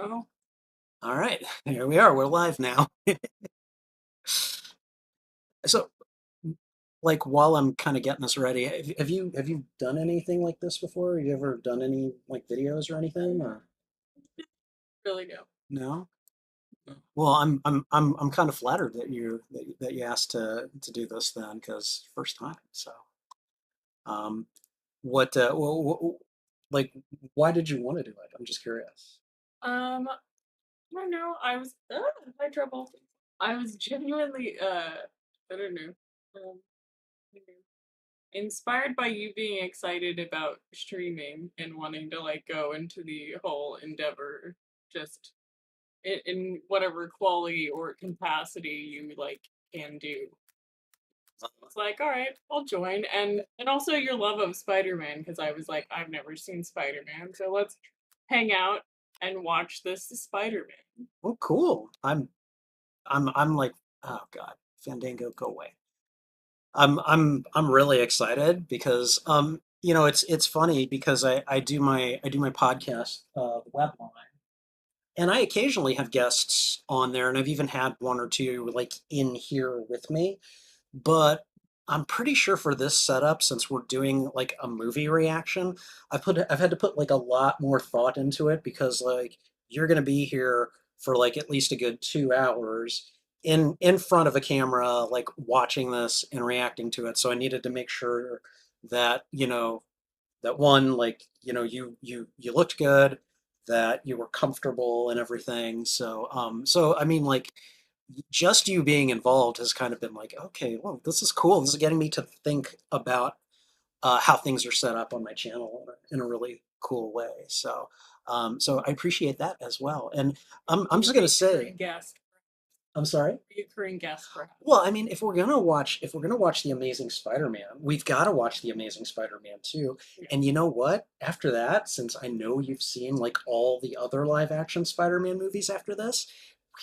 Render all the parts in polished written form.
Oh, All right, here we are. We're live now. So, like, while I'm kind of getting this ready, have you done anything like this before? Have you ever done any like videos or anything? Or really no. no? No. Well, I'm kind of flattered that you asked to do this then, because first time. So, um, like, why did you want to do it? I'm just curious. I don't know. I had trouble. I was genuinely, I don't know. Um, I don't know. Inspired by you being excited about streaming and wanting to like go into the whole endeavor, just in whatever quality or capacity you like can do. It's like, all right, I'll join, and also your love of Spider-Man because I was like, I've never seen Spider-Man, so let's hang out and watch this Spider-Man. Oh, cool. I'm like, oh God, Fandango, go away. I'm really excited because it's funny because I do my podcast webline, and I occasionally have guests on there, and I've even had one or two like in here with me, but I'm pretty sure for this setup, since we're doing like a movie reaction, I've had to put like a lot more thought into it because like you're gonna be here for like at least a good 2 hours in front of a camera, like watching this and reacting to it. So I needed to make sure that, that one, like, you looked good, that you were comfortable and everything. So I mean, like, just you being involved has kind of been like, okay, well, this is cool. This is getting me to think about how things are set up on my channel in a really cool way. So I appreciate that as well. And I'm just gonna say, Reoccurring guest, I'm sorry. reoccurring guest, Well, perhaps. I mean, if we're gonna watch The Amazing Spider-Man, we've got to watch The Amazing Spider-Man too. Yeah. And you know what? After that, since I know you've seen like all the other live action Spider-Man movies after this,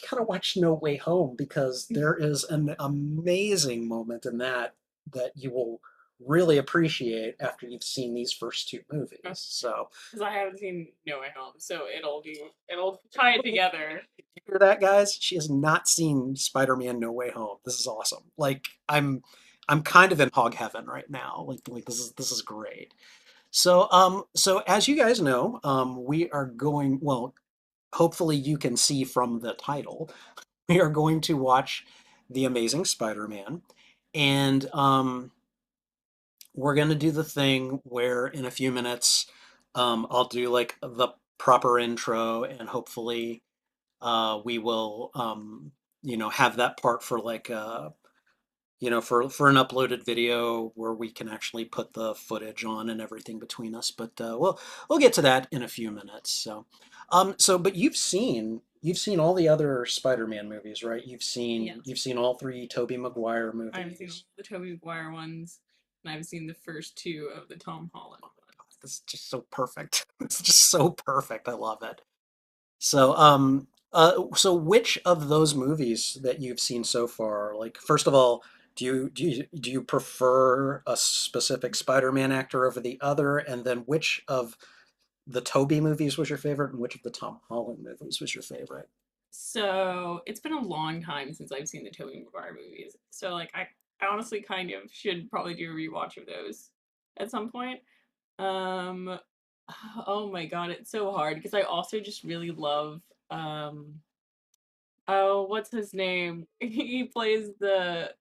we gotta watch No Way Home because there is an amazing moment in that you will really appreciate after you've seen these first two movies. So, Because I haven't seen No Way Home, so it'll tie it together. you hear that, guys? She has not seen Spider-Man No Way Home. This is awesome. Like, I'm kind of in hog heaven right now. Like this is great. So as you guys know, we are going, well, hopefully you can see from the title, we are going to watch The Amazing Spider-Man. And we're going to do the thing where in a few minutes, I'll do like the proper intro, and hopefully we will, have that part for like, for an uploaded video where we can actually put the footage on and everything between us. But we'll get to that in a few minutes. But you've seen all the other Spider-Man movies, right? You've seen Yes, you've seen all three Tobey Maguire I've seen all movies. the Tobey Maguire ones, and I've seen the first two of the Tom Holland ones. This is just so perfect. It's just so perfect. I love it. So which of those movies that you've seen so far, like, first of all, do you prefer a specific Spider-Man actor over the other? And then which of the Tobey movies was your favorite, and which of the Tom Holland movies was your favorite? So it's been a long time since I've seen the Tobey Maguire movies. So like I honestly kind of should probably do a rewatch of those at some point. Um oh my god, it's so hard because I also just really love oh, what's his name? He plays the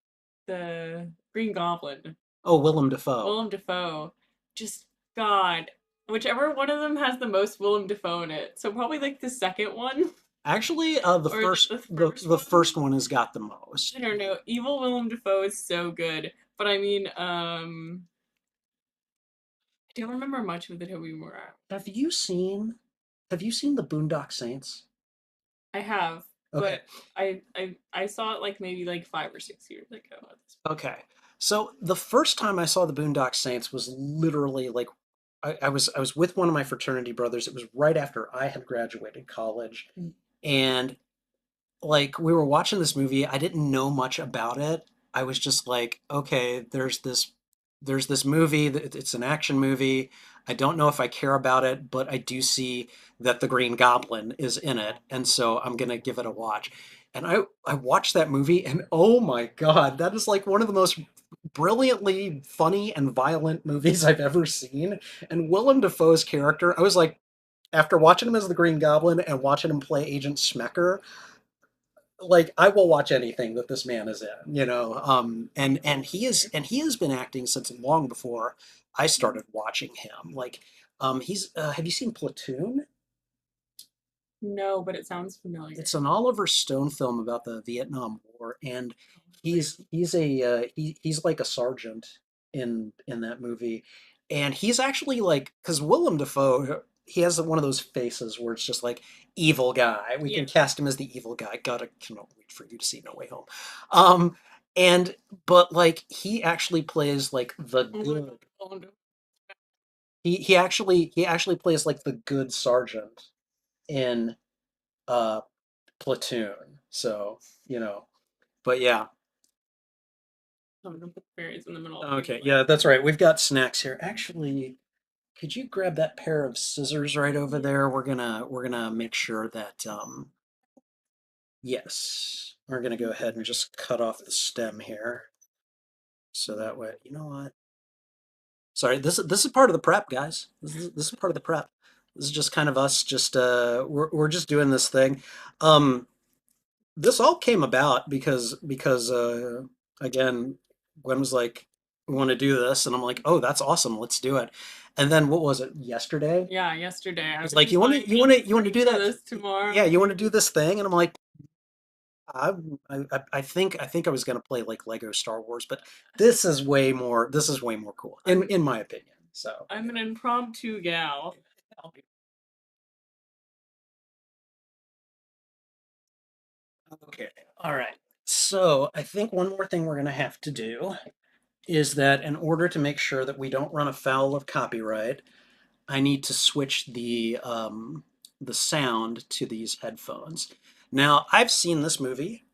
Green Goblin. Oh, Willem Dafoe. Willem Dafoe. Just God. Whichever one of them has the most Willem Dafoe in it. So probably like the second one. Actually, the Or is it first the the first the one? first one has got the I most. don't know. Evil Willem Dafoe is so good. But I mean, I don't remember much of the Tobey Maguire. Have you seen have you seen the Boondock Saints? I have, Okay. but I saw it like maybe like 5 or 6 years ago at this Okay. So the first time I saw the Boondock Saints was literally like I was with one of my fraternity brothers. It was right after I had graduated college, point. and like we were watching this movie. I didn't know much about it. I was just like, okay, there's this there's this movie that it's an action movie. I don't know if I care about it, but I do see that the Green Goblin is in it, and so I'm gonna give it a watch. And I watched that movie, and oh my God, that is like one of the most brilliantly funny and violent movies I've ever seen. And Willem Dafoe's character, I was like, after watching him as the Green Goblin and watching him play Agent Smecker, like I will watch anything that this man is in, you know. And he has been acting since long before I started watching him. Like, he's have you seen Platoon? No, but it sounds familiar. It's an Oliver Stone film about the Vietnam War, and Familiar. he's like a sergeant in that movie, and he's actually like because Willem Dafoe he has one of those faces where it's just like evil guy. We Yeah. can cast him as the evil guy. Gotta cannot wait for you to see No Way Home. Um, and but like he actually plays like the Oh my good. God. Oh, no. He actually plays like the good sergeant in uh Platoon. So, you know, but yeah. I'm gonna put berries in the middle of the Okay, plate. yeah, that's right. We've got snacks here. Actually, could you grab that pair of scissors right over Yeah. there? We're gonna make sure that yes. We're gonna go ahead and just cut off the stem here. So that way, you know what? Sorry, this is part of the prep, guys. This is part of the prep. This is just kind of us just we're just doing this thing. Um this all came about because again, Gwen was like, "We want to do this," and I'm like, "Oh, that's awesome. Let's do it." And then what was it? Yesterday, Yeah, yesterday it I was was like, just like, you want to do for that? this tomorrow. Yeah, you want to do this thing?" And I'm like, I, I think I was gonna play like Lego Star Wars, but this is way more cool I'm in my opinion. So I'm an impromptu gal. okay, all right. So I think one more thing we're gonna have to do is that in order to make sure that we don't run afoul of copyright, I need to switch the sound to these headphones. Now, I've seen this movie,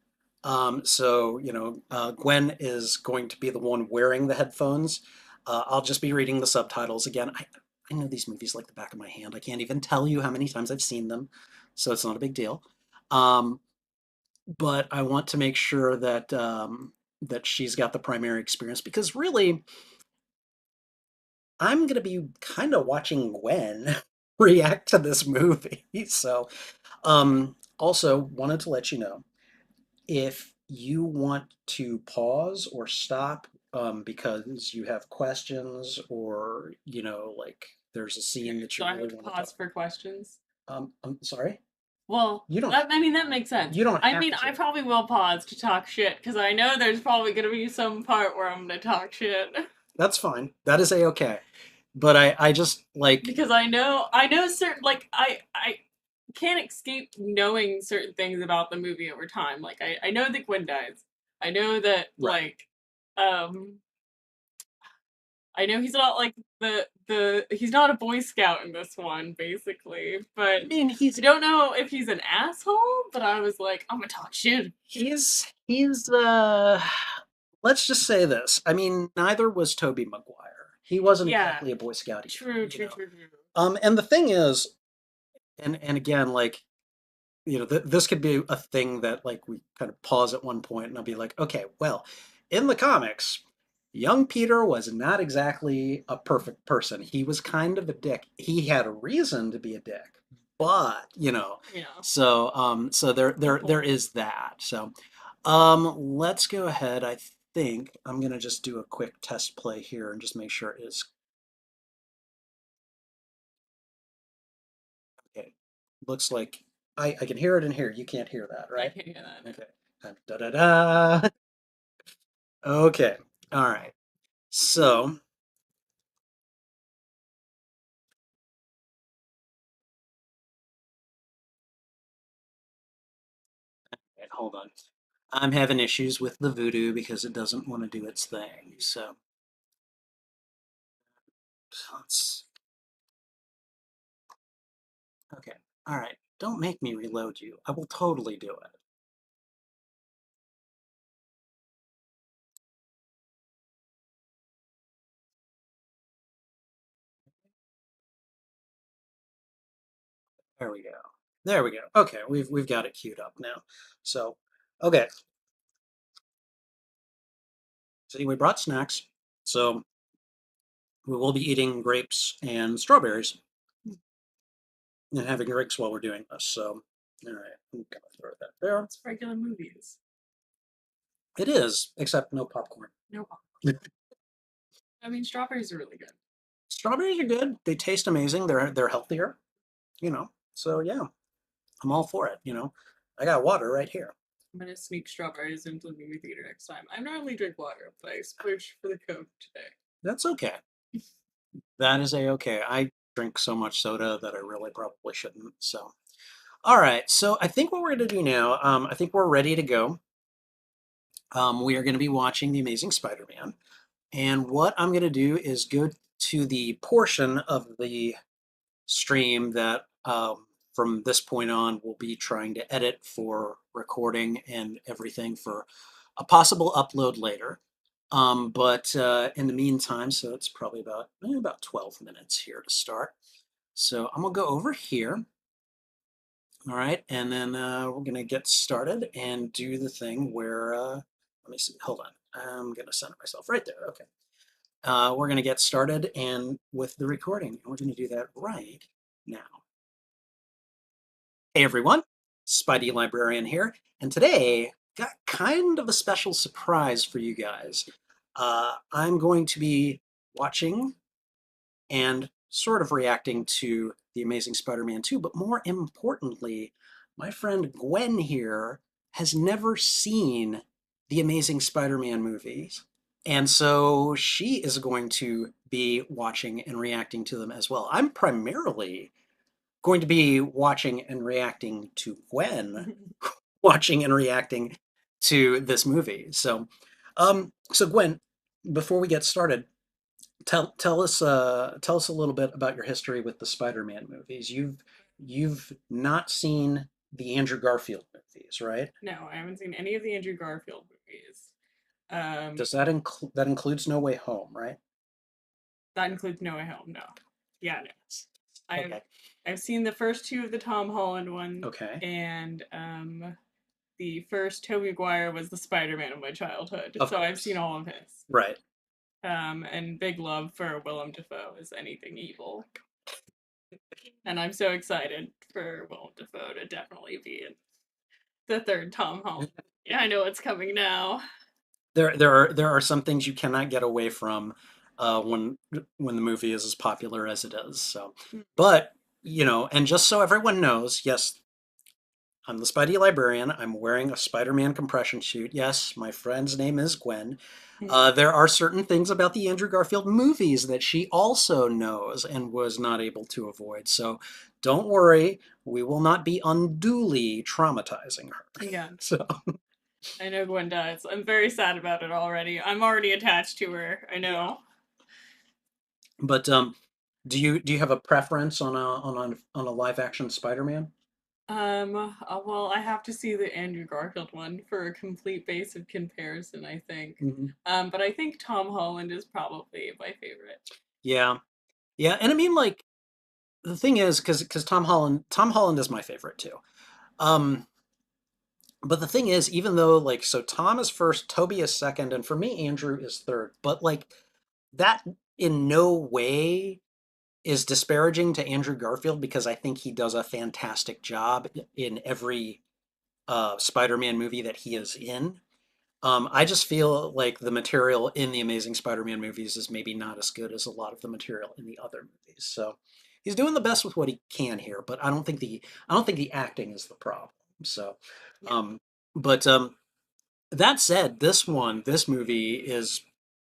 so you know, Gwen is going to be the one wearing the headphones. I'll just be reading the subtitles again. I know these movies like the back of my hand. I can't even tell you how many times I've seen them, so it's not a big deal. Um, but I want to make sure that that she's got the primary experience because really, I'm gonna be kind of watching Gwen react to this movie. So, also wanted to let you know if you want to pause or stop because you have questions or you know like there's a scene that So you I have really to want to pause talk. for questions. I'm sorry. Well, You don't that I mean that makes sense. you don't I have mean, to. I probably will pause to talk shit because I know there's probably gonna be some part where I'm gonna talk shit That's fine. That is a-okay. But I just like because I know certain like I can't escape knowing certain things about the movie over time. Like I know that Gwen dies. I know that right. um I know he's not like the he's not a Boy Scout in this one, basically. But I mean I don't know if he's an asshole, but I was like, I'm gonna talk shit. he's let's just say this. I mean, neither was Toby Maguire. He wasn't Yeah, exactly a Boy Scout either, true, you true, know. true, true. And the thing is, and again, like, you know, this could be a thing that like we kind of pause at one point and I'll be like, okay, well, in the comics, young Peter was not exactly a perfect person. He was kind of a dick. He had a reason to be a dick, but you know, Yeah. so there is that. So let's go ahead. I think I'm gonna just do a quick test play here and just make sure it is okay. Looks like I can hear it in here. You can't hear that, I right? can hear that now. Okay. Da da da. Okay. All right. So, wait, hold on. I'm having issues with the voodoo because it doesn't want to do its thing. So, let's. Okay. All right. Don't make me reload you. I will totally do it. There we go. There we go. Okay, we've got it queued up now. So, okay. See, we brought snacks. So we will be eating grapes and strawberries and having drinks while we're doing this. So, all right, I'm gonna throw that there. It's regular movies. It is, except no popcorn. No, I mean strawberries are really good. Strawberries are good. They taste amazing. They're healthier, you know. So yeah, I'm all for it, you know. I got water right here. I'm gonna sneak strawberries into the movie theater next time. I normally drink water, but I splurged for the Coke today. That's okay. That is a-okay. I drink so much soda that I really probably shouldn't. So, all right. So I think what we're going to do now, I think we're ready to go. We are going to be watching The Amazing Spider-Man. And what I'm going to do is go to the portion of the stream that from this point on we'll be trying to edit for recording and everything for a possible upload later. But in the meantime, so it's probably about 12 minutes here to start. So I'm gonna go over here. All right, and then we're gonna get started and do the thing where let me see. Hold on, I'm gonna center myself right there. Okay. We're gonna get started and with the recording. We're gonna do that right now. Hey everyone, Spidey Librarian here, and today got kind of a special surprise for you guys. I'm going to be watching and sort of reacting to The Amazing Spider-Man 2, but more importantly, my friend Gwen here has never seen The Amazing Spider-Man movies. And so she is going to be watching and reacting to them as well. I'm primarily going to be watching and reacting to Gwen, watching and reacting to this movie. So Gwen, before we get started, tell us a little bit about your history with the Spider-Man movies. You've not seen the Andrew Garfield movies, right? No, I haven't seen any of the Andrew Garfield movies. Um, Does that include that includes No Way Home, right? that includes No Way Home. No, yeah, no. I've Okay. I've seen the first two of the Tom Holland one, Okay. and the first Tobey Maguire was the Spider-Man of my childhood, Of so I've seen course. all of his. Right. And big love for Willem Dafoe is anything evil, and I'm so excited for Willem Dafoe to definitely be in the third Tom Holland. Yeah, I know it's coming now. There are some things you cannot get away from when the movie is as popular as it is. So, but you know, and just so everyone knows, yes, I'm the Spidey Librarian. I'm wearing a Spider-Man compression suit. Yes, my friend's name is Gwen. There are certain things about the Andrew Garfield movies that she also knows and was not able to avoid. So don't worry, we will not be unduly traumatizing her. Yeah, So, I know Gwen does. I'm very sad about it already. I'm already attached to her. I know. but do you have a preference on a live action Spider-Man? Well, I have to see the Andrew Garfield one for a complete base of comparison, I think. Mhm. But I think Tom Holland is probably my favorite. Yeah, yeah, and I mean like the thing is because Tom Holland is my favorite too. Um, But the thing is, even though like so Tom is first, Toby is second, and for me, Andrew is third. But like that in no way is disparaging to Andrew Garfield because I think he does a fantastic job in every Spider-Man movie that he is in. I just feel like the material in the Amazing Spider-Man movies is maybe not as good as a lot of the material in the other movies. So he's doing the best with what he can here, but I don't think the acting is the problem. So, Yeah, um, but that said, this movie is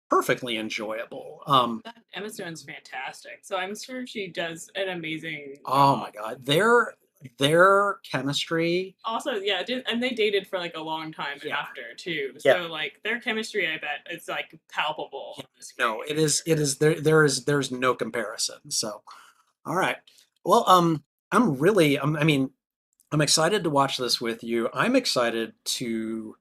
perfectly enjoyable. that Emma Stone's fantastic. So I'm sure she does an amazing Oh my job. God, their chemistry, Also, yeah, and they dated for like a long time yeah, after too. yeah. So like their chemistry, I bet it's like palpable Yeah, on the no, screen. it I'm is sure. it is there's no comparison. So, all right. Well, I mean, I'm excited to watch this with you. I'm excited to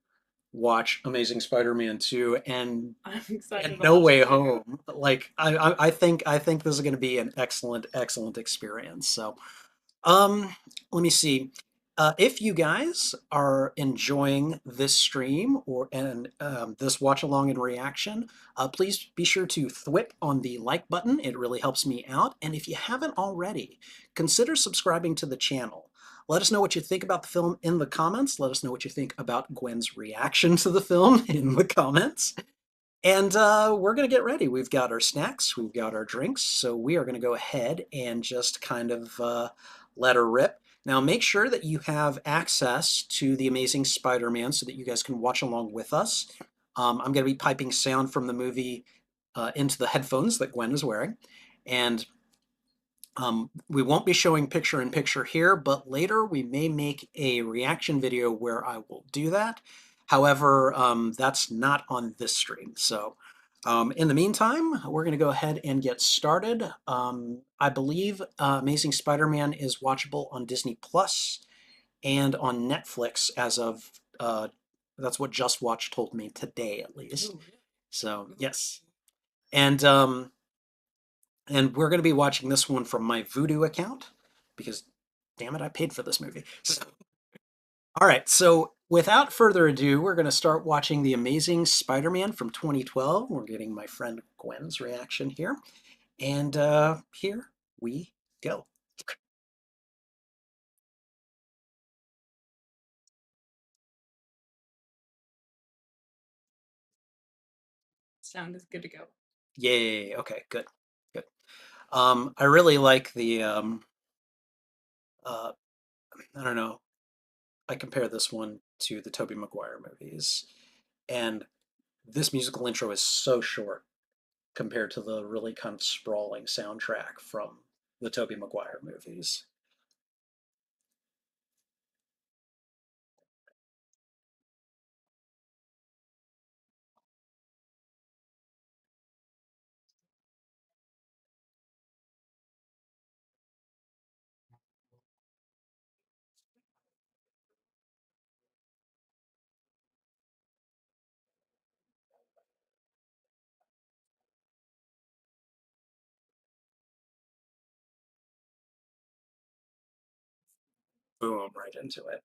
watch Amazing Spider-Man 2 I'm and excited to No watch Way it too. Home. Like I think this is going to be an excellent experience. So, Um, Let me see. If you guys are enjoying this stream or and this watch along and reaction, please be sure to thwip on the like button. It really helps me out. And if you haven't already, consider subscribing to the channel. Let us know what you think about the film in the comments. Let us know what you think about Gwen's reaction to the film in the comments. And we're going to get ready. We've got our snacks, we've got our drinks, so we are going to go ahead and just kind of let her rip. Now, make sure that you have access to The Amazing Spider-Man so that you guys can watch along with us. I'm going to be piping sound from the movie into the headphones that Gwen is wearing. And we won't be showing picture in picture here, but later we may make a reaction video where I will do that. However, that's not on this stream. So in the meantime, we're going to go ahead and get started. I believe Amazing Spider-Man is watchable on Disney Plus and on Netflix as of, that's what Just Watch told me today, at least. Ooh, So really? yes. And and we're going to be watching this one from my Vudu account because, damn it, I paid for this movie. So, all right, so without further ado, we're going to start watching The Amazing Spider-Man from 2012. We're getting my friend Gwen's reaction here. And here we go. Sound is good to go. Yay. Okay, good. Good. I really like the, uh, I don't know, I compare this one to the Tobey Maguire movies. And this musical intro is so short compared to the really kind of sprawling soundtrack from the Tobey Maguire movies. Boom, right into it.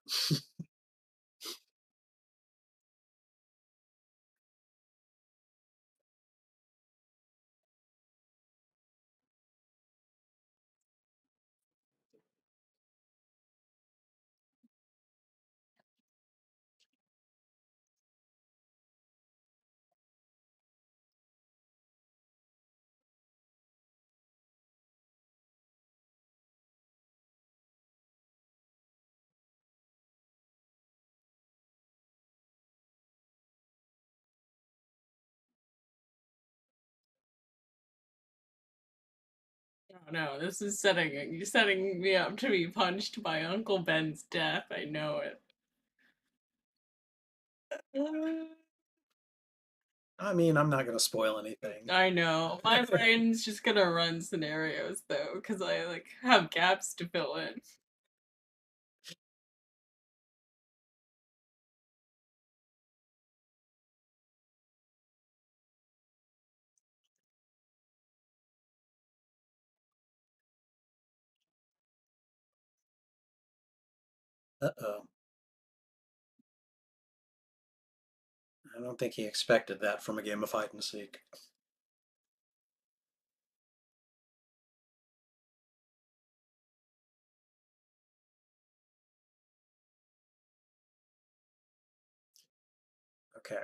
Oh no, this is setting me up to be punched by Uncle Ben's death. I know it. I mean, I'm not going to spoil anything. I know. My brain's just gonna run scenarios though, because I like have gaps to fill in. Uh-oh. I don't think he expected that from a game of hide and seek. Okay.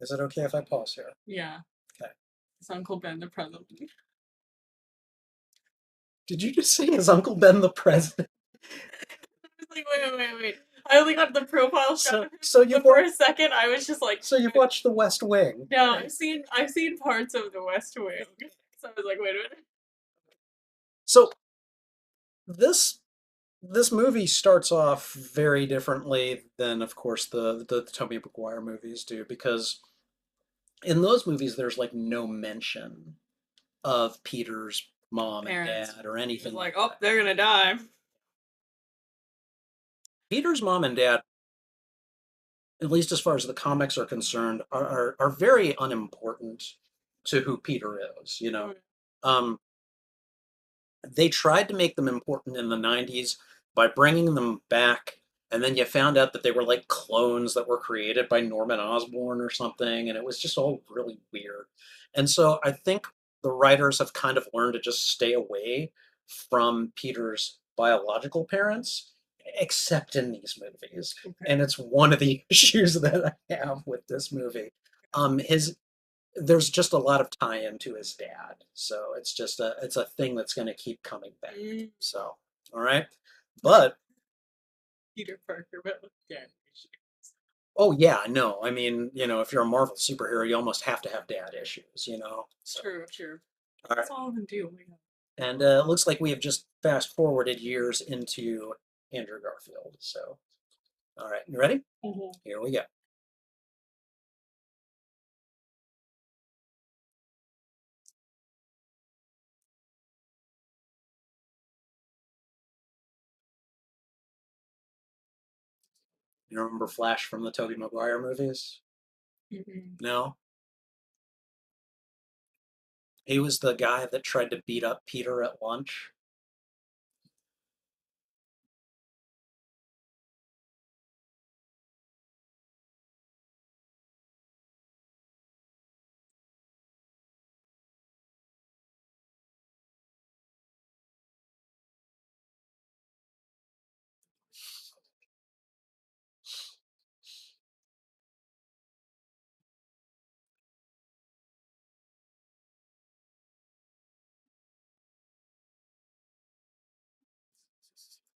Is it okay if I pause here? Yeah, Okay. it's Uncle Ben the president. Did you just say is Uncle Ben the president? I was like, wait. I only got the profile shot So of him, so you've but for watched a second I was just like, so you've watched The West Wing. no, Right. I've seen parts of the West Wing. So I was like, wait a minute. So this this movie starts off very differently than, of course, the Tobey Maguire movies do, because in those movies there's like no mention of Peter's mom and Parents. dad or He was anything like, like oh, that. they're gonna die. Peter's mom and dad, at least as far as the comics are concerned, are very unimportant to who Peter is, you know. Oh, Um, they tried to make them important in the 90s by bringing them back, and then you found out that they were like clones that were created by Norman Osborn or something, and it was just all really weird. And so I think the writers have kind of learned to just stay away from Peter's biological parents, except in these movies. okay. And it's one of the issues that I have with this movie. His There's just a lot of tie-in to his dad, so it's a thing that's going to keep coming back. Mm, So, all right, but Peter Parker, but with dad issues. oh yeah, no, I mean, if you're a Marvel superhero, you almost have to have dad issues. So, True. all right, That's all of them do. Oh my god. and it looks like we have just fast forwarded years into Andrew Garfield. So, all right, you ready? Mhm. Here we go. You remember Flash from the Tobey Maguire movies? Mhm. No, he was the guy that tried to beat up Peter at lunch.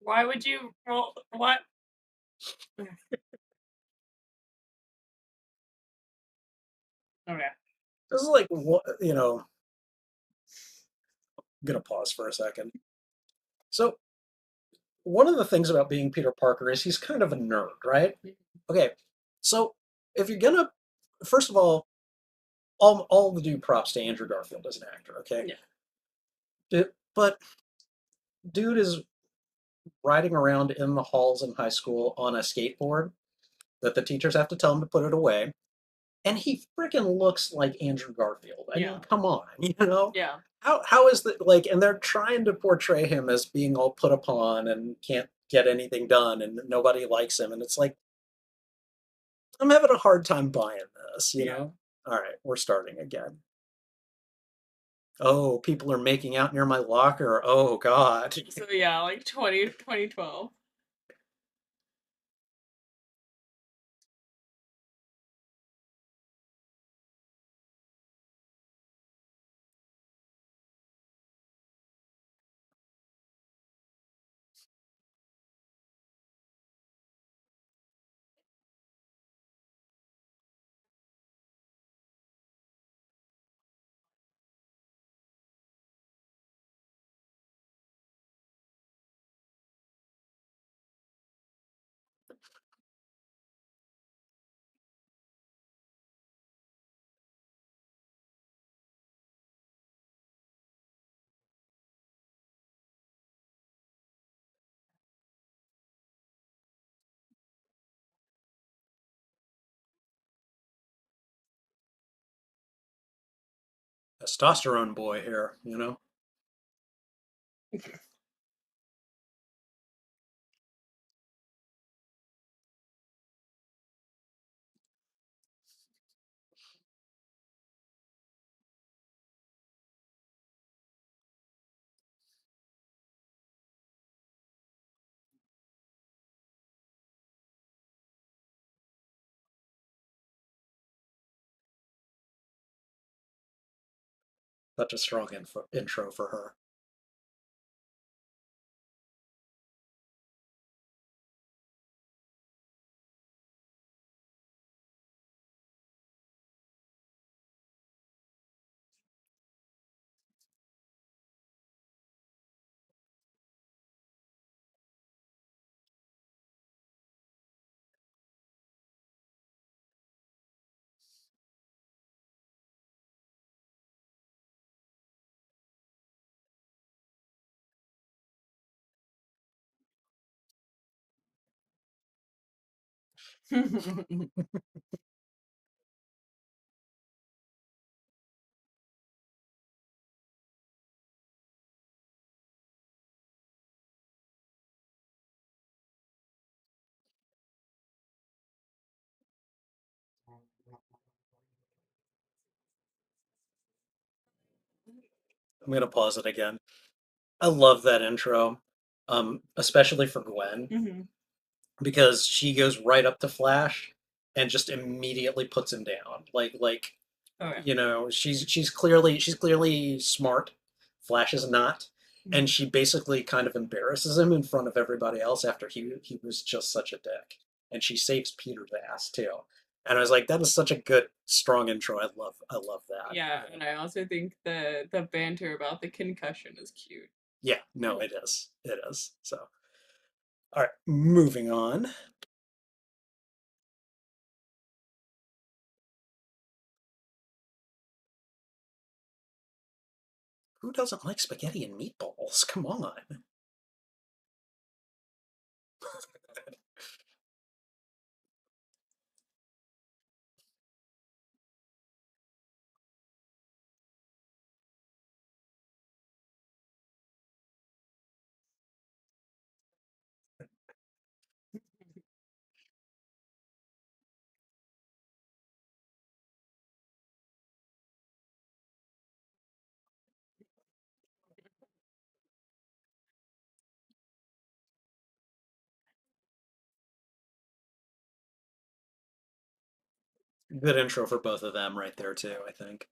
Why would you roll? What? Okay. This is like what I'm gonna pause for a second. So one of the things about being Peter Parker is he's kind of a nerd, right? Okay, so if you're gonna, first of all the due props to Andrew Garfield as an actor, okay? Yeah. But dude is riding around in the halls in high school on a skateboard that the teachers have to tell him to put it away, and he freaking looks like Andrew Garfield. I mean, Yeah. come on, you know? Yeah. How is that like? And they're trying to portray him as being all put upon and can't get anything done, and nobody likes him, and it's like I'm having a hard time buying this, you Yeah. know? All right, we're starting again. Oh, people are making out near my locker. Oh God. So yeah, like 2012. Testosterone boy here. Such a strong intro for her. I'm gonna pause it again. I love that intro, especially for Gwen, Mhm. because she goes right up to Flash and just immediately puts him down. Okay. She's clearly smart. Flash is not, and Mhm. she basically kind of embarrasses him in front of everybody else after he was just such a dick, and she saves Peter's ass too. And I was like, that is such a good, strong intro. I love that. Yeah, and I also think the banter about the concussion is cute. Yeah, no, it is. It is. So, all right, moving on. Who doesn't like spaghetti and meatballs? Come on. Good intro for both of them right there too, I think.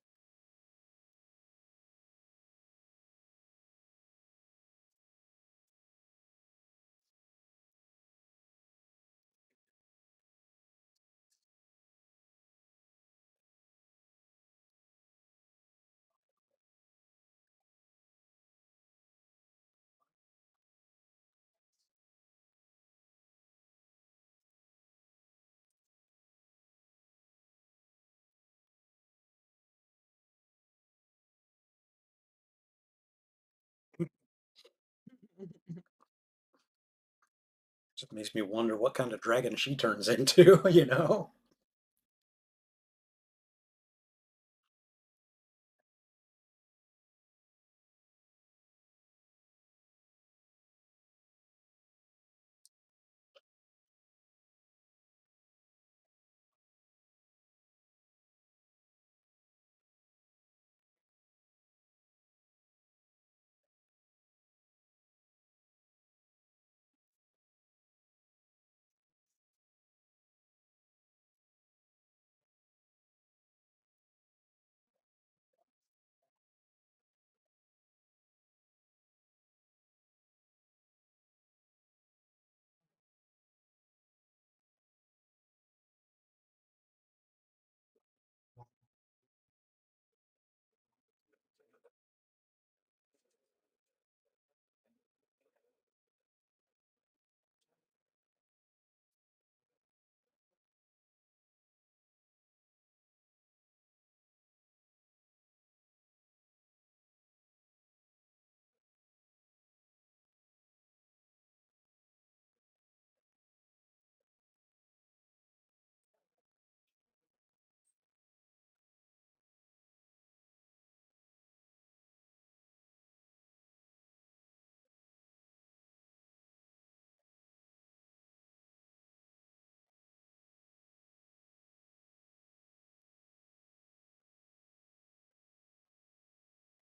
Just makes me wonder what kind of dragon she turns into, you know?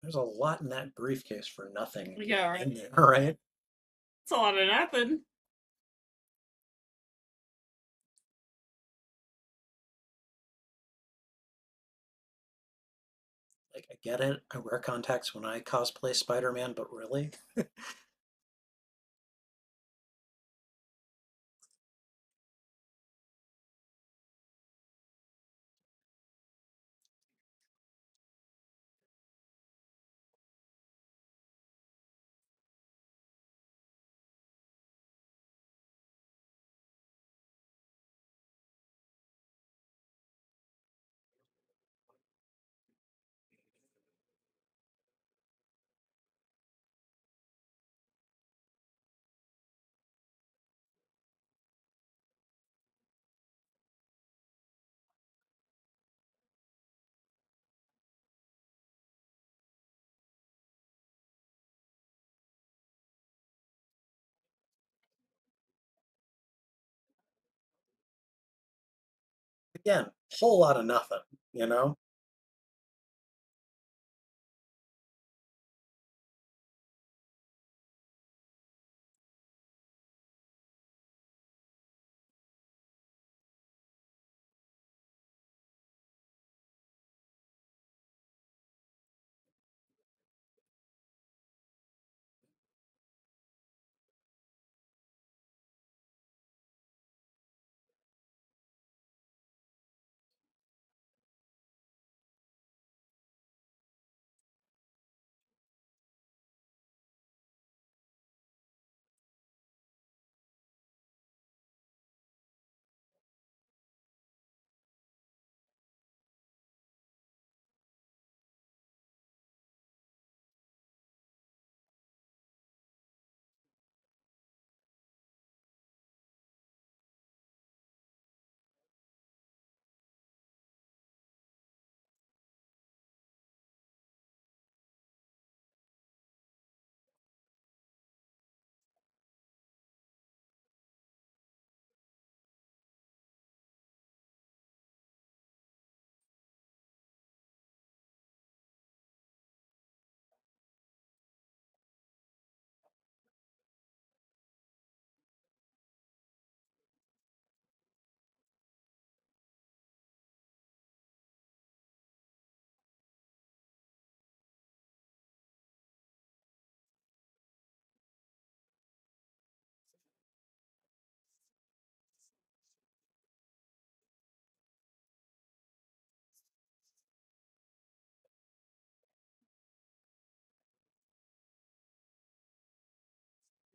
There's a lot in that briefcase for nothing Yeah, in right. there, right? It's a lot of nothing. Like, I get it. I wear contacts when I cosplay Spider-Man, but really? Again, whole lot of nothing, you know?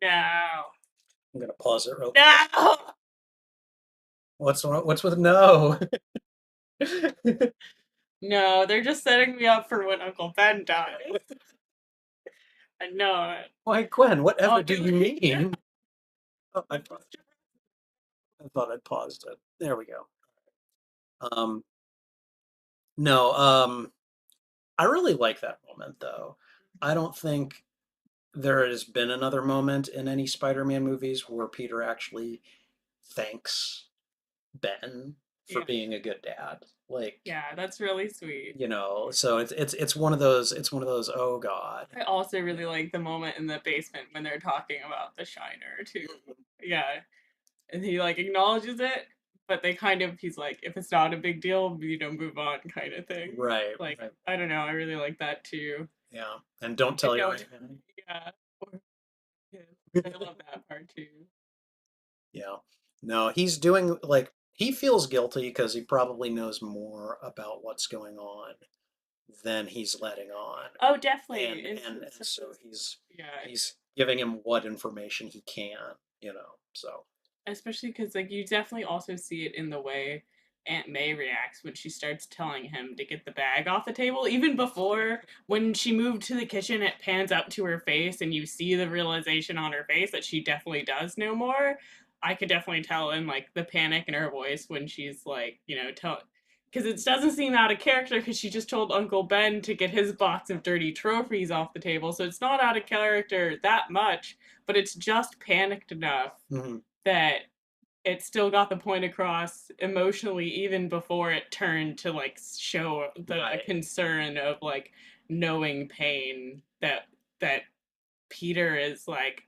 No. I'm gonna pause it real quick. No. What's with no? No, they're just setting me up for when Uncle Ben dies. I know it. Why, Gwen, Oh, whatever do do you we? mean? Oh, I thought I'd paused it. There we go. Um, no, I really like that moment though. I don't think there has been another moment in any Spider-Man movies where Peter actually thanks Ben for Yeah. being a good dad. Like, Yeah, that's really sweet. so it's one of those, oh God. I also really like the moment in the basement when they're talking about the Shiner too. Yeah, and he like acknowledges it, but they kind of he's like, if it's not a big deal, move on, kind of thing. Right, Like right. I don't know, I really like that too. Yeah. And don't I tell your don't. aunt. Yeah, I love that part too. Yeah. No, he's doing like he feels guilty because he probably knows more about what's going on than he's letting on. Oh, definitely. And And and and so so does yeah, he's giving him what information he can. So especially because like you definitely also see it in the way Aunt May reacts when she starts telling him to get the bag off the table. Even before when she moved to the kitchen, it pans up to her face and you see the realization on her face that she definitely does know more. I could definitely tell in like the panic in her voice when she's like, tell because it doesn't seem out of character because she just told Uncle Ben to get his box of dirty trophies off the table. So it's not out of character that much, but it's just panicked enough mhm, that it still got the point across emotionally even before it turned to like show the a right. concern of like knowing pain that Peter is like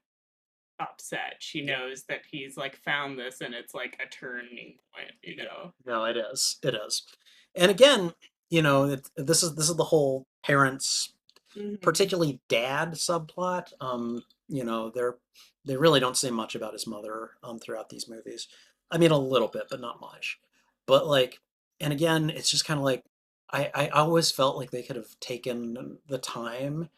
upset. She Yeah. knows that he's like found this and it's like a turning point, you Yeah. know. No, it is. It is. And again, this is the whole parents, Hmm. particularly dad subplot. They really don't say much about his mother throughout these movies. I mean, a little bit, but not much. But like, and again, it's just kind of like I always felt like they could have taken the time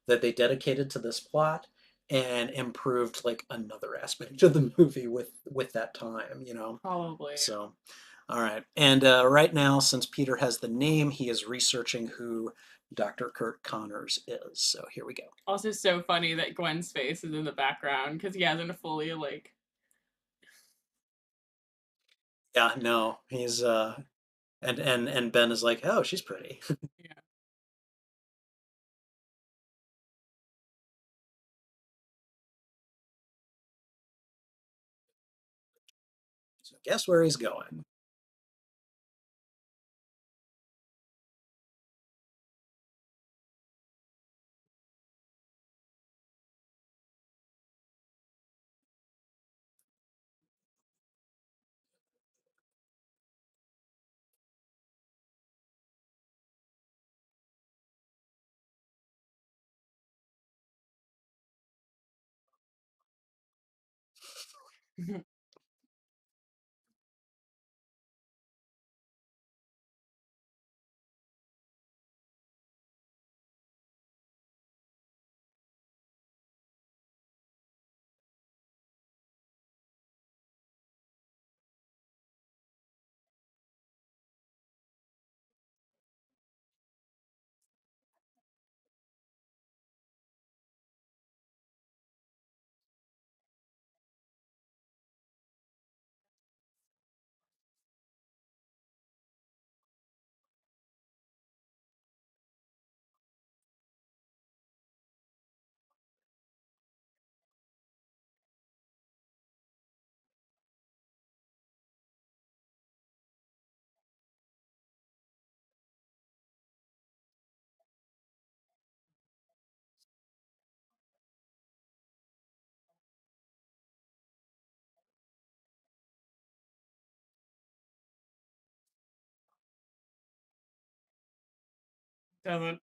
that they dedicated to this plot and improved like another aspect of the movie with that time, you know. Probably. So, all right. And right now, since Peter has the name, he is researching who Dr. Kurt Connors is. So here we go. Also, so funny that Gwen's face is in the background because he hasn't fully like. Yeah, no, he's and Ben is like, oh, she's pretty. Yeah. So guess where he's going? Doesn't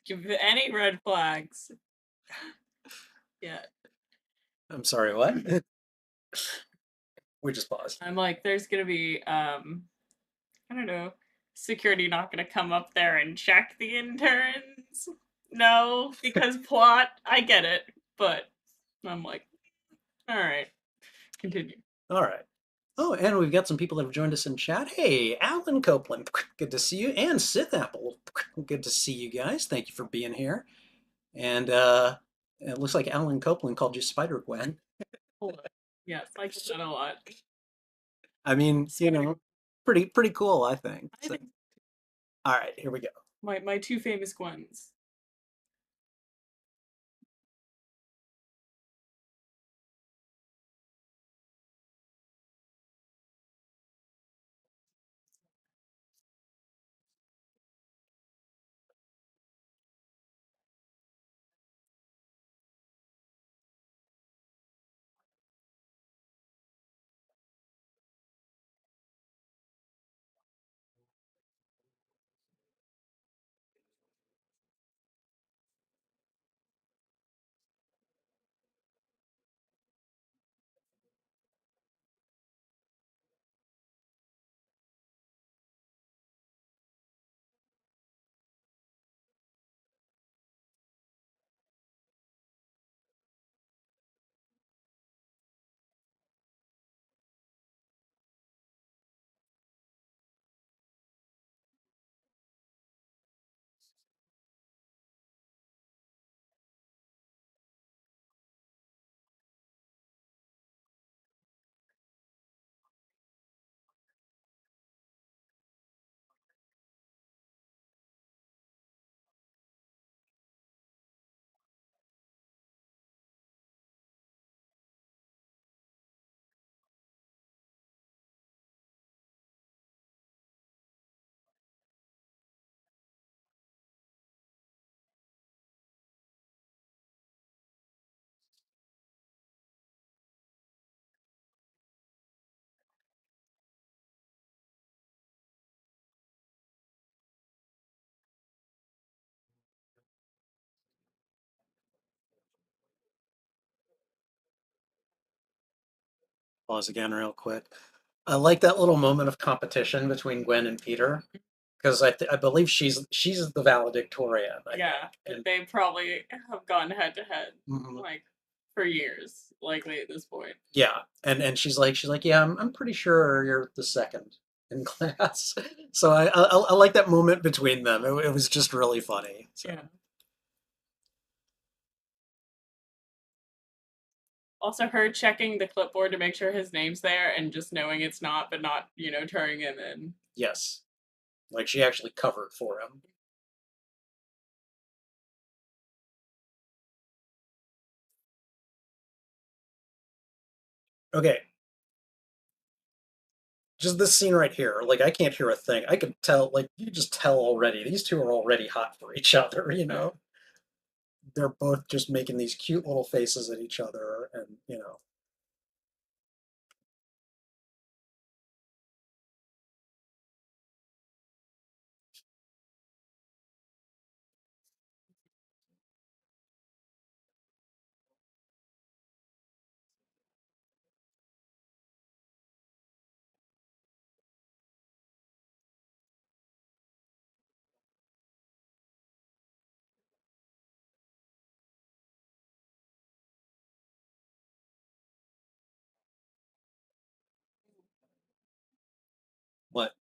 give any red flags. Yeah. I'm sorry, what? We just paused. I'm like, there's gonna be I don't know, security not gonna come up there and check the interns. No, because plot, I get it, but I'm like, all right, continue. All right. Oh, and we've got some people that have joined us in chat. Hey, Alan Copeland, good to see you, and Sith Apple, good to see you guys. Thank you for being here. And it looks like Alan Copeland called you Spider Gwen. Yes, I get that a lot. I mean, Spider. pretty cool, I think. I So, think all right, here we go. my two famous Gwens. Pause again real quick. I like that little moment of competition between Gwen and Peter because I believe she's the valedictorian, I Yeah, think. but And they probably have gone head to head mhm, like for years, likely at this point. yeah, and she's like, yeah, I'm pretty sure you're the second in class. So I like that moment between them. It was just really funny. So Yeah. Also, her checking the clipboard to make sure his name's there and just knowing it's not, but not, turning him in. yes, like she actually covered for him. Okay, just this scene right here. Like I can't hear a thing. I could tell. Like you just tell already. These two are already hot for each other. They're both just making these cute little faces at each other, and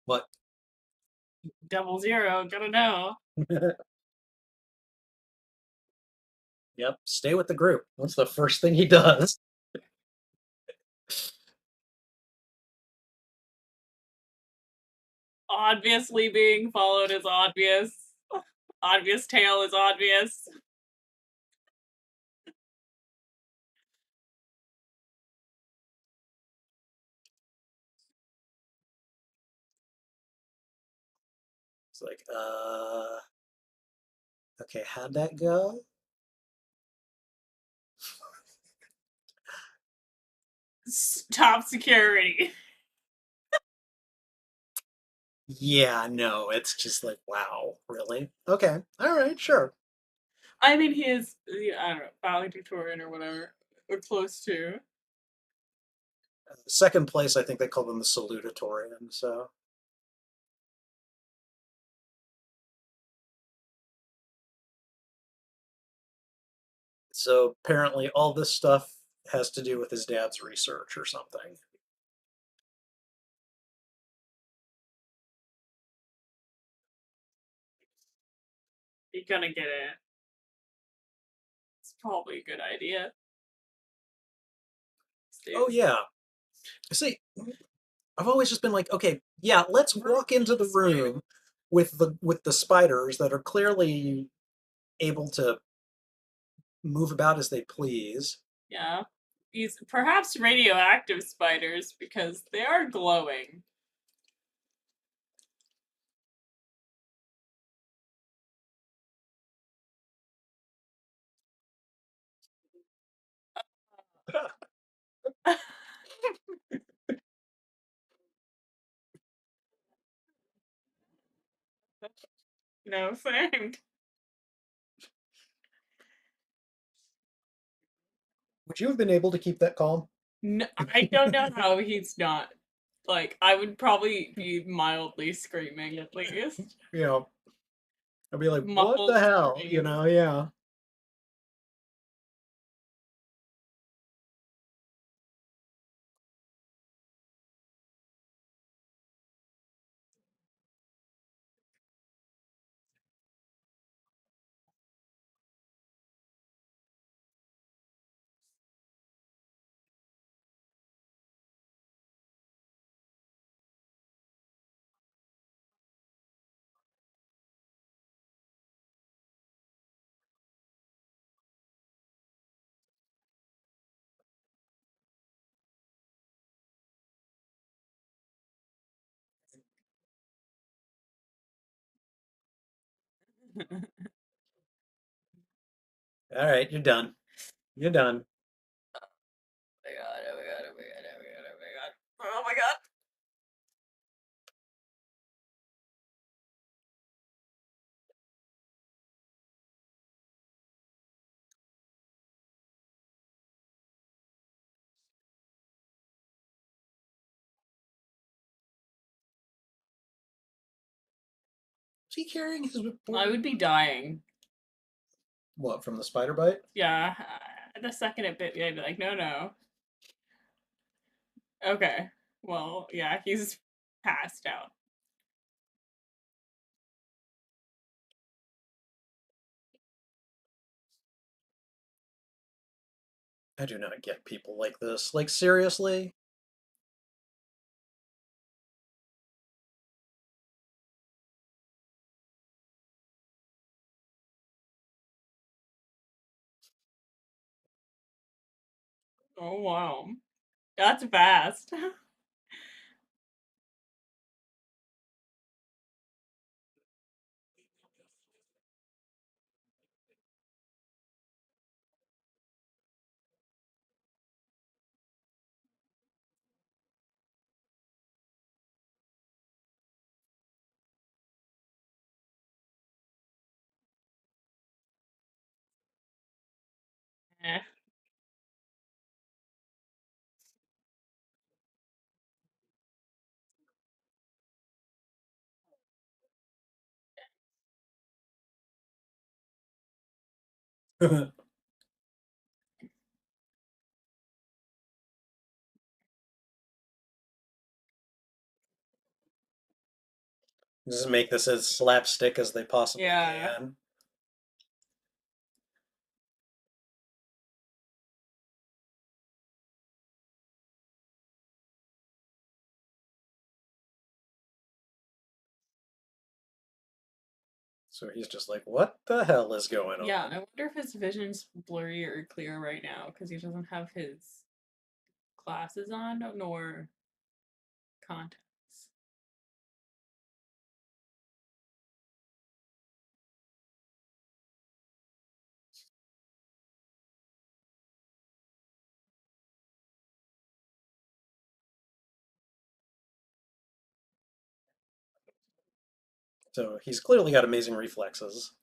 what? 00, gotta know. Yep, stay with the group. That's the first thing he does. Obviously, being followed is obvious. Obvious tail is obvious. It's like, okay, how'd that go? Top security. Yeah, no, it's just like, wow, really? Okay, all right, sure. I mean, he is, I don't know, valedictorian or whatever, or close to. Second place, I think they call them the salutatorian. So apparently, all this stuff has to do with his dad's research or something. You're gonna get it. It's probably a good idea. Oh Stay. yeah. See, I've always just been like, okay, yeah, let's walk into the room with the spiders that are clearly able to move about as they please. Yeah. These perhaps radioactive spiders because they are glowing. No, same. Would you have been able to keep that calm? No, I don't know how he's not. Like, I would probably be mildly screaming at least. You know, I'd be like, what Muffled the hell? screams. Yeah. All right, you're done. You're done. Oh my god, oh my god, oh my god, oh my god, oh my god. Oh my god. he carrying his I important? would be dying. What, from the spider bite? Yeah, the second it bit me, I'd be like, no, no. Okay. Well, yeah, he's passed out. I do not get people like this. Like, seriously? Oh, wow. That's fast. Eh. Just make this as slapstick as they possibly Yeah. can. So he's just like, what the hell is going Yeah, on? I wonder if his vision's blurry or clear right now because he doesn't have his glasses on nor contacts. So he's clearly got amazing reflexes.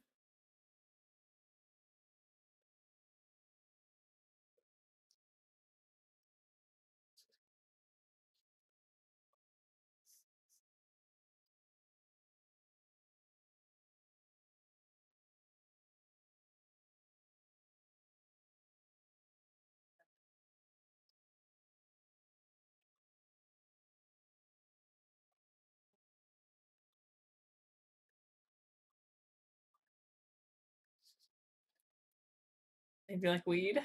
Maybe like weed.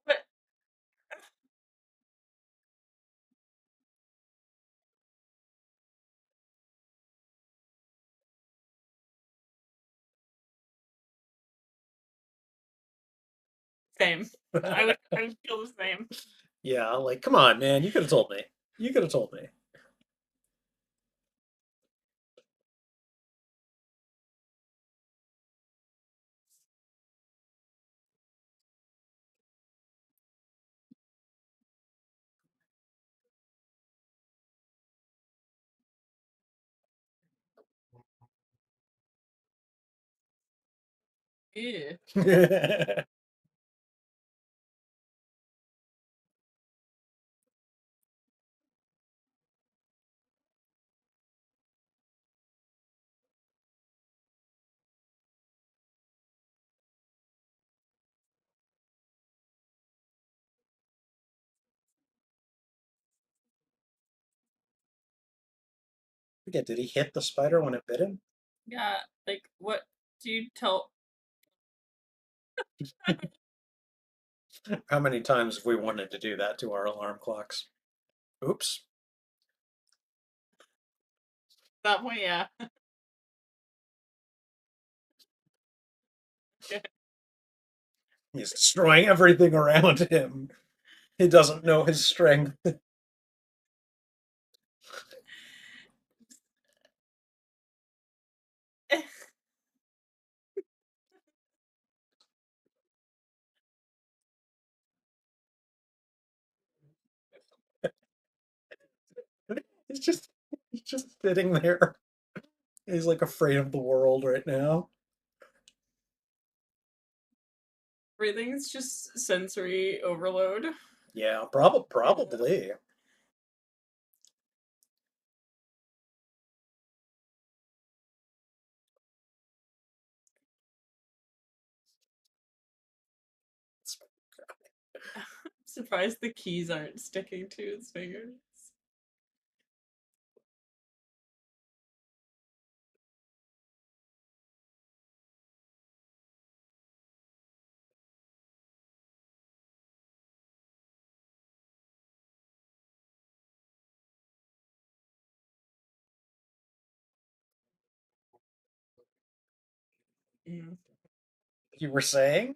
But same. I would feel the same. Yeah, like, come on, man, you could have told me. You could have told me. Ew. Again, did he hit the spider when it bit him? Yeah, like what do you tell at How many times have we wanted to do that to our alarm clocks? Oops. that point? Yeah. He's destroying everything around him. He doesn't know his strength. He's just he's just sitting there. He's like afraid of the world right now. Everything's just sensory overload. Yeah, Yeah. probably. I'm surprised the keys aren't sticking to his fingers. Mm. You were saying?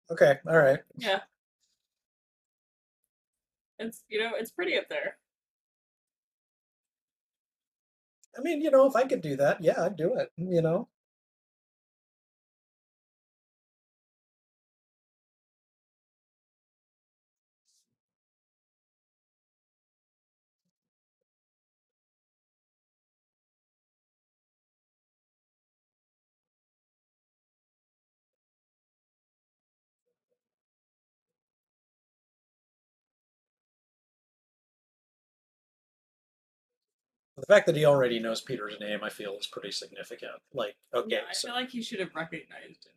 Okay, all right. Yeah, it's pretty up there. I mean, if I could do that, yeah, I'd do it. The fact that he already knows Peter's name, I feel, is pretty significant. Like, Yeah, okay, I so feel like he should have recognized it.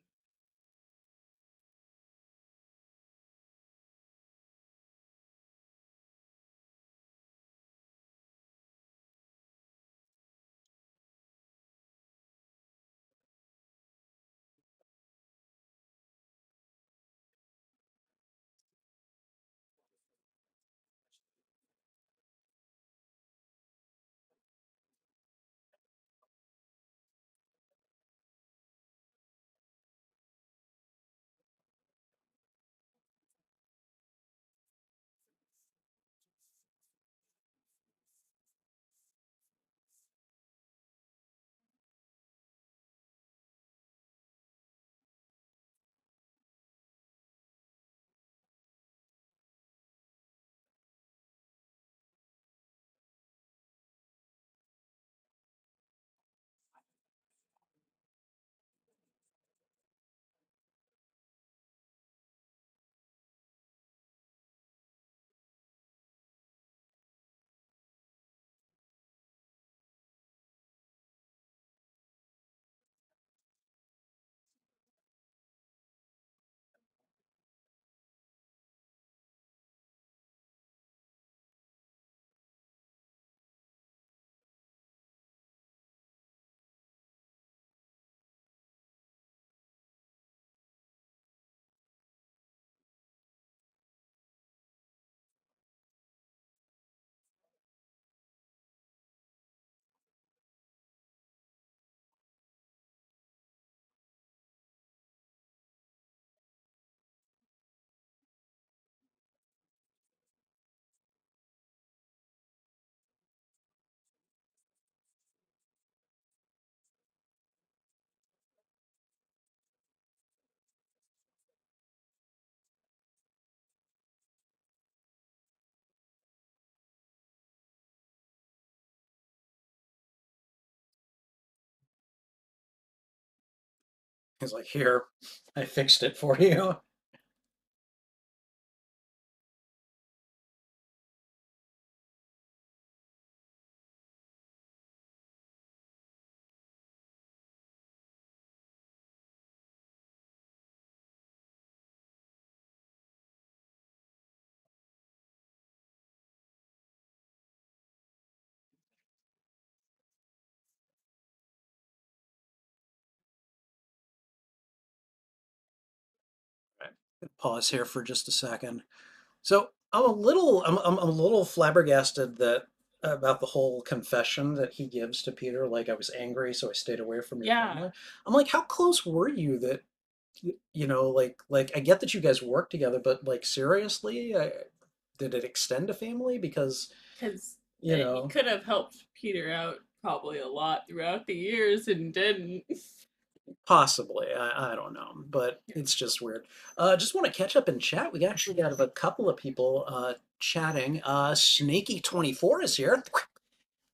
he's like, here, I fixed it for you. Right. Pause here for just a second. So I'm a little flabbergasted that about the whole confession that he gives to Peter, like I was angry, so I stayed away from your Yeah, family. I'm like, how close were you that Like I get that you guys work together, but like seriously, did it extend to family? Because, Because you he know, could have helped Peter out probably a lot throughout the years and didn't. possibly. I don't know, but it's just weird. Just want to catch up and chat. We actually got a couple of people chatting. Snaky24 is here.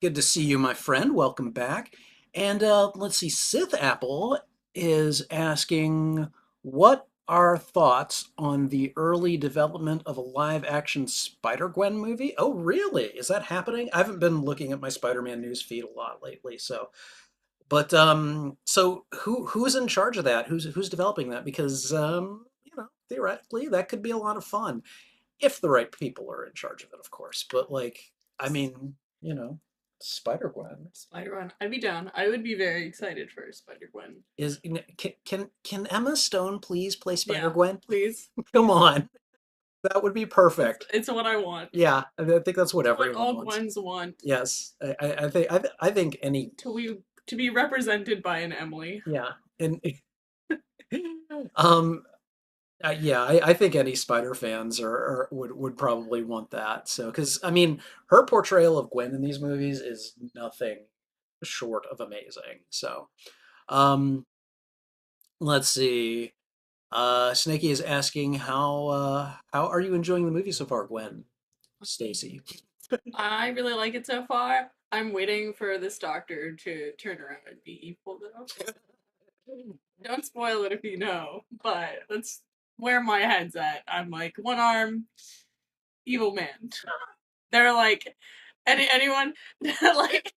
Good to see you, my friend. Welcome back. And let's see, Sith Apple is asking, what are thoughts on the early development of a live action Spider-Gwen movie? Oh, really? Is that happening? I haven't been looking at my Spider-Man news feed a lot lately, so but so who's in charge of that? Who's developing that? Because theoretically that could be a lot of fun if the right people are in charge of it, of course. But like, I mean, Spider-Gwen Spider-Man. I'd be down. I would be very excited for Spider-Gwen. is can Emma Stone please play Yeah, Spider-Gwen? please. Come Please. on. That would be perfect. It's what I want. Yeah, I think that's what It's what everyone all wants. Gwens want. Yes, I think any To be represented by an Emily. yeah, and um yeah, I think any Spider fans would probably want that. So, because I mean, her portrayal of Gwen in these movies is nothing short of amazing. So, um, let's see. Snakey is asking how are you enjoying the movie so far, Gwen? Stacy. I really like it so far. I'm waiting for this doctor to turn around and be evil though. Don't spoil it if you know, but that's where my head's at. I'm like one arm evil man. They're like anyone like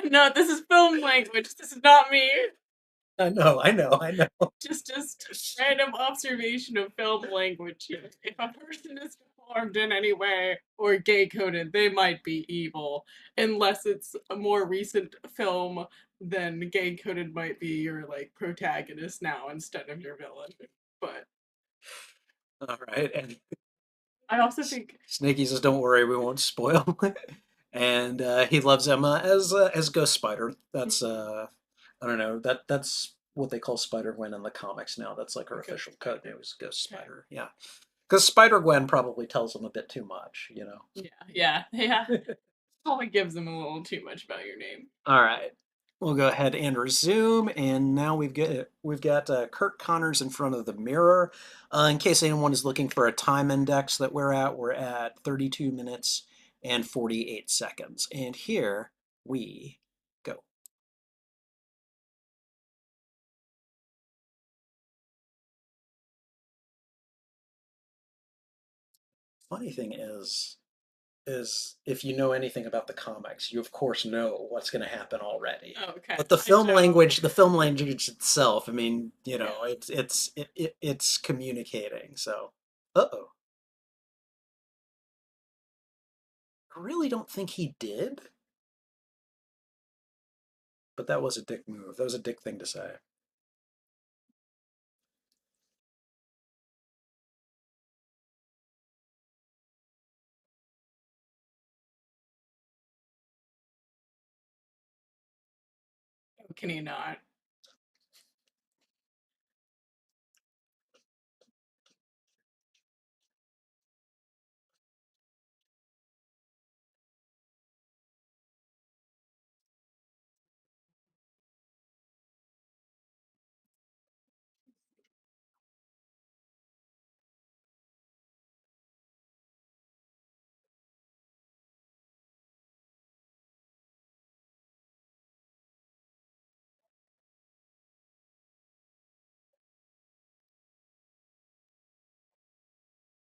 no, this is film language. This is not me. I know. Just random observation of film language. If a person is deformed in any way or gay coded, they might be evil, unless it's a more recent film. Then gay coded might be your like protagonist now instead of your villain. But All right, and I also think Snakey says, "Don't worry, we won't spoil." And he loves Emma as Ghost Spider. That's I don't know, that's what they call Spider Gwen in the comics now. That's like her Ghost official code Spider. name is Ghost Okay. Spider. Yeah, because Spider Gwen probably tells them a bit too much, you know. Yeah. Probably gives them a little too much about your name. All right, we'll go ahead and resume, and now we've got Kurt Connors in front of the mirror. In case anyone is looking for a time index that we're at 32 minutes and 48 seconds, and here we go. Funny thing is if you know anything about the comics, you of course know what's going to happen already. Oh, okay. But the I film don't. language, the film language itself, I mean, Yeah. it's communicating. So, uh-oh. I really don't think he did, but that was a dick move. That was a dick thing to say. Can he not?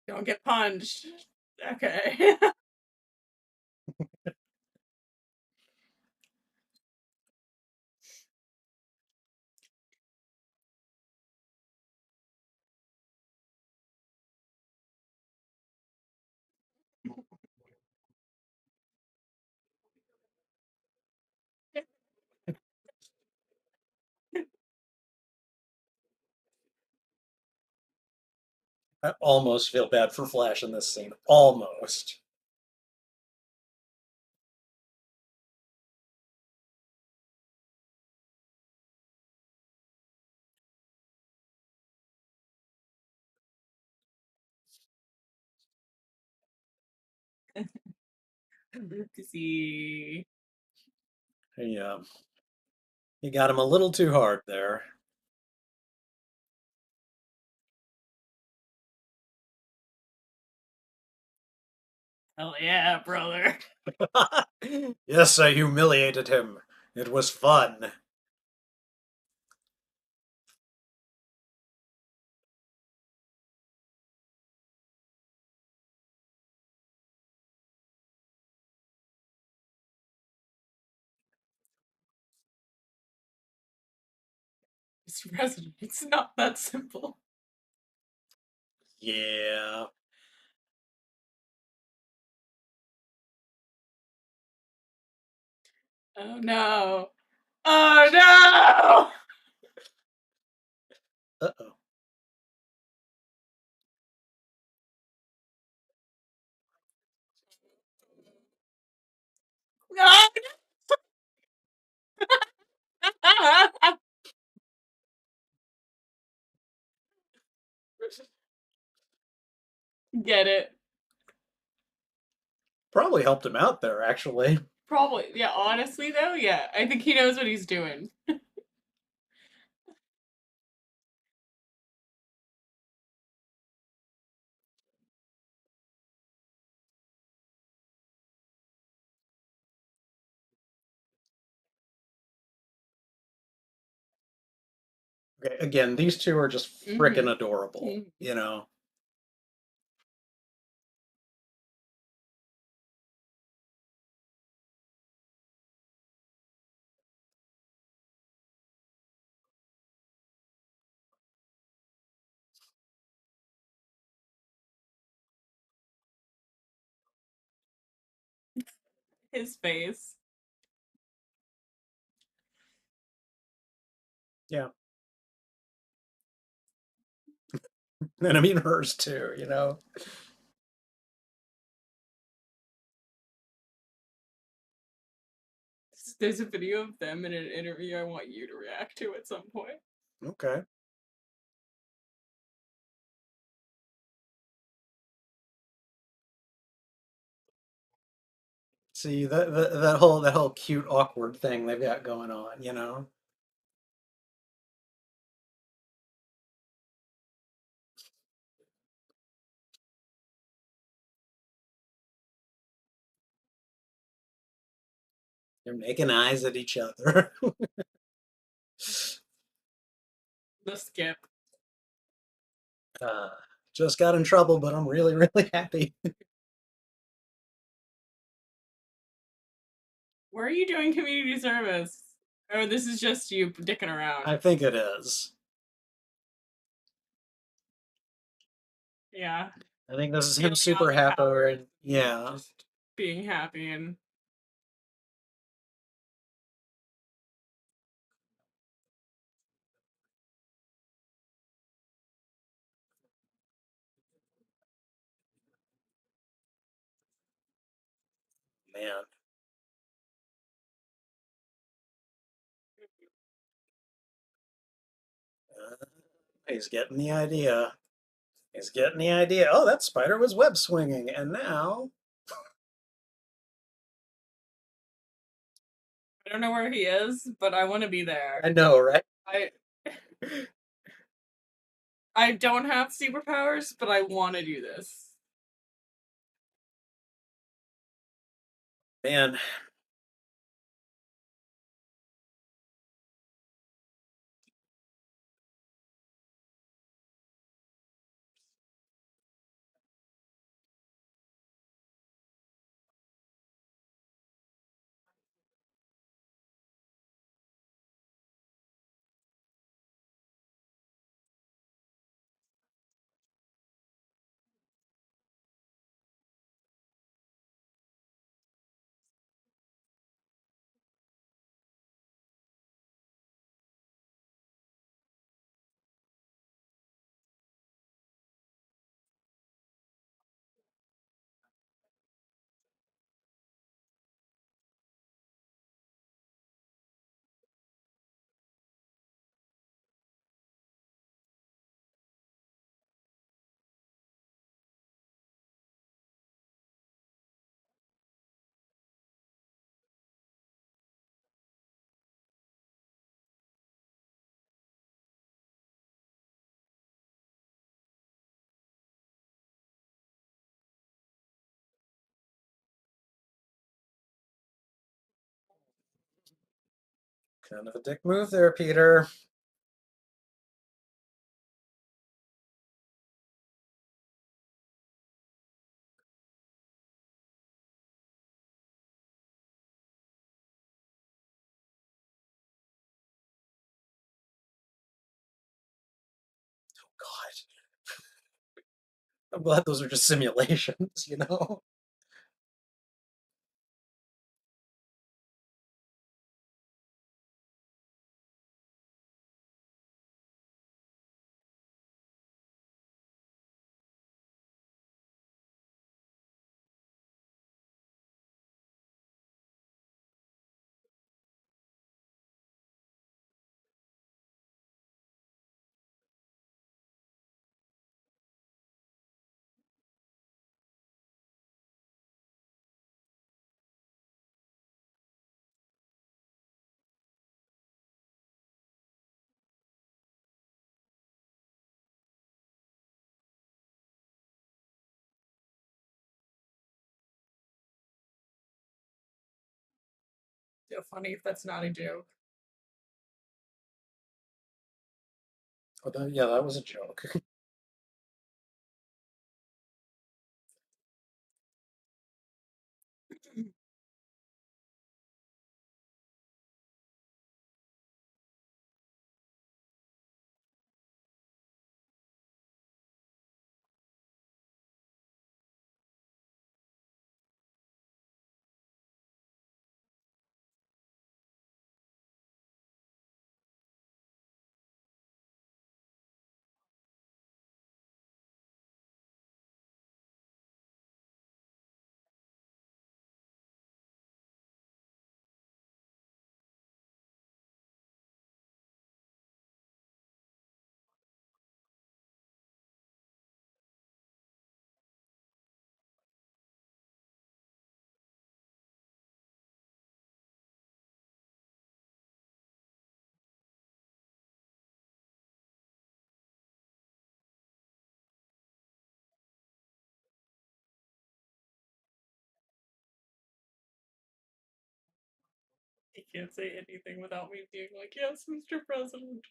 Don't get punched. Okay. I almost feel bad for Flash in this scene. Almost. Oopsie. Yeah, you got him a little too hard there. Hell yeah, brother. Yes, I humiliated him. It was fun. It's resident. It's not that simple. Yeah. Oh no. Oh no! Uh-oh. Get it. Probably helped him out there, actually. Probably. Yeah, honestly though, yeah. I think he knows what he's doing. Okay, again, these two are just Mm-hmm. freaking adorable, you know? His face. Yeah. And I mean hers too, you know? There's a video of them in an interview I want you to react to at some point. Okay. See that whole cute awkward thing they've got going on, you know? They're making eyes at each other. The skip. Uh, just got in trouble, but I'm really, really happy. Where are you doing community service? Oh, this is just you dicking around. I think it is. Yeah. I think this is him Stealing all super the happy, powers and and yeah, just being happy and man. Uh, he's getting the idea. He's getting the idea. Oh, that spider was web swinging, and now I don't know where he is, but I want to be I there. know, right? I I don't have superpowers, but I want to do this. Man, Kind of a dick move there, Peter. God, I'm glad those are just simulations, you know? So funny if that's not a joke. Oh, yeah, that was a joke. He can't say anything without me being like, yes, Mr. President.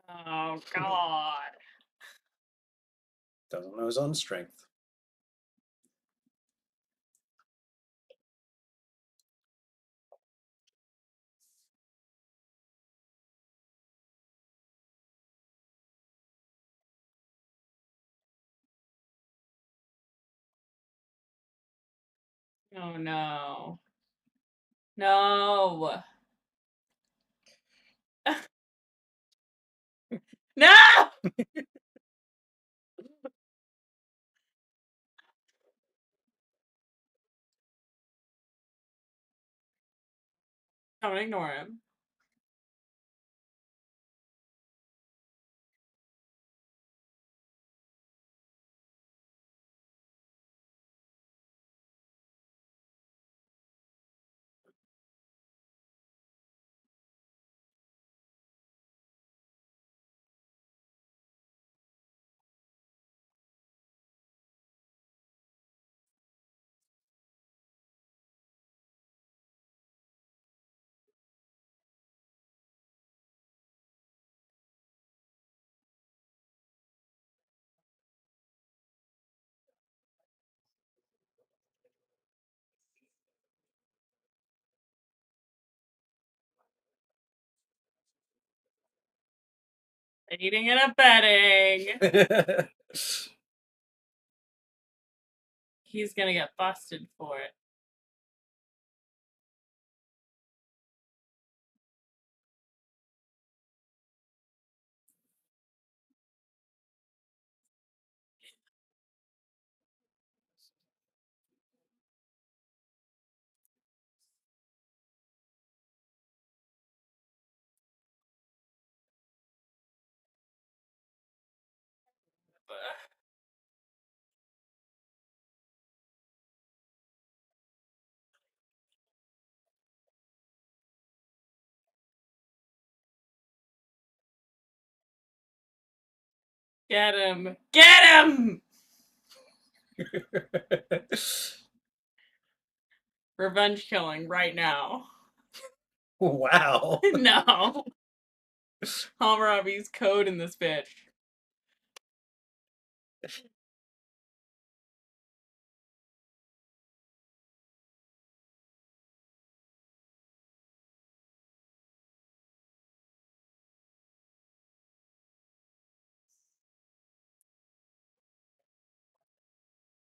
Oh, God. Doesn't know his own strength. Oh, no. No. No! Don't ignore him. Aiding and abetting. He's gonna get busted for it. Get him! Get him! Revenge killing right now. Wow. No. Hammurabi's code in this bitch.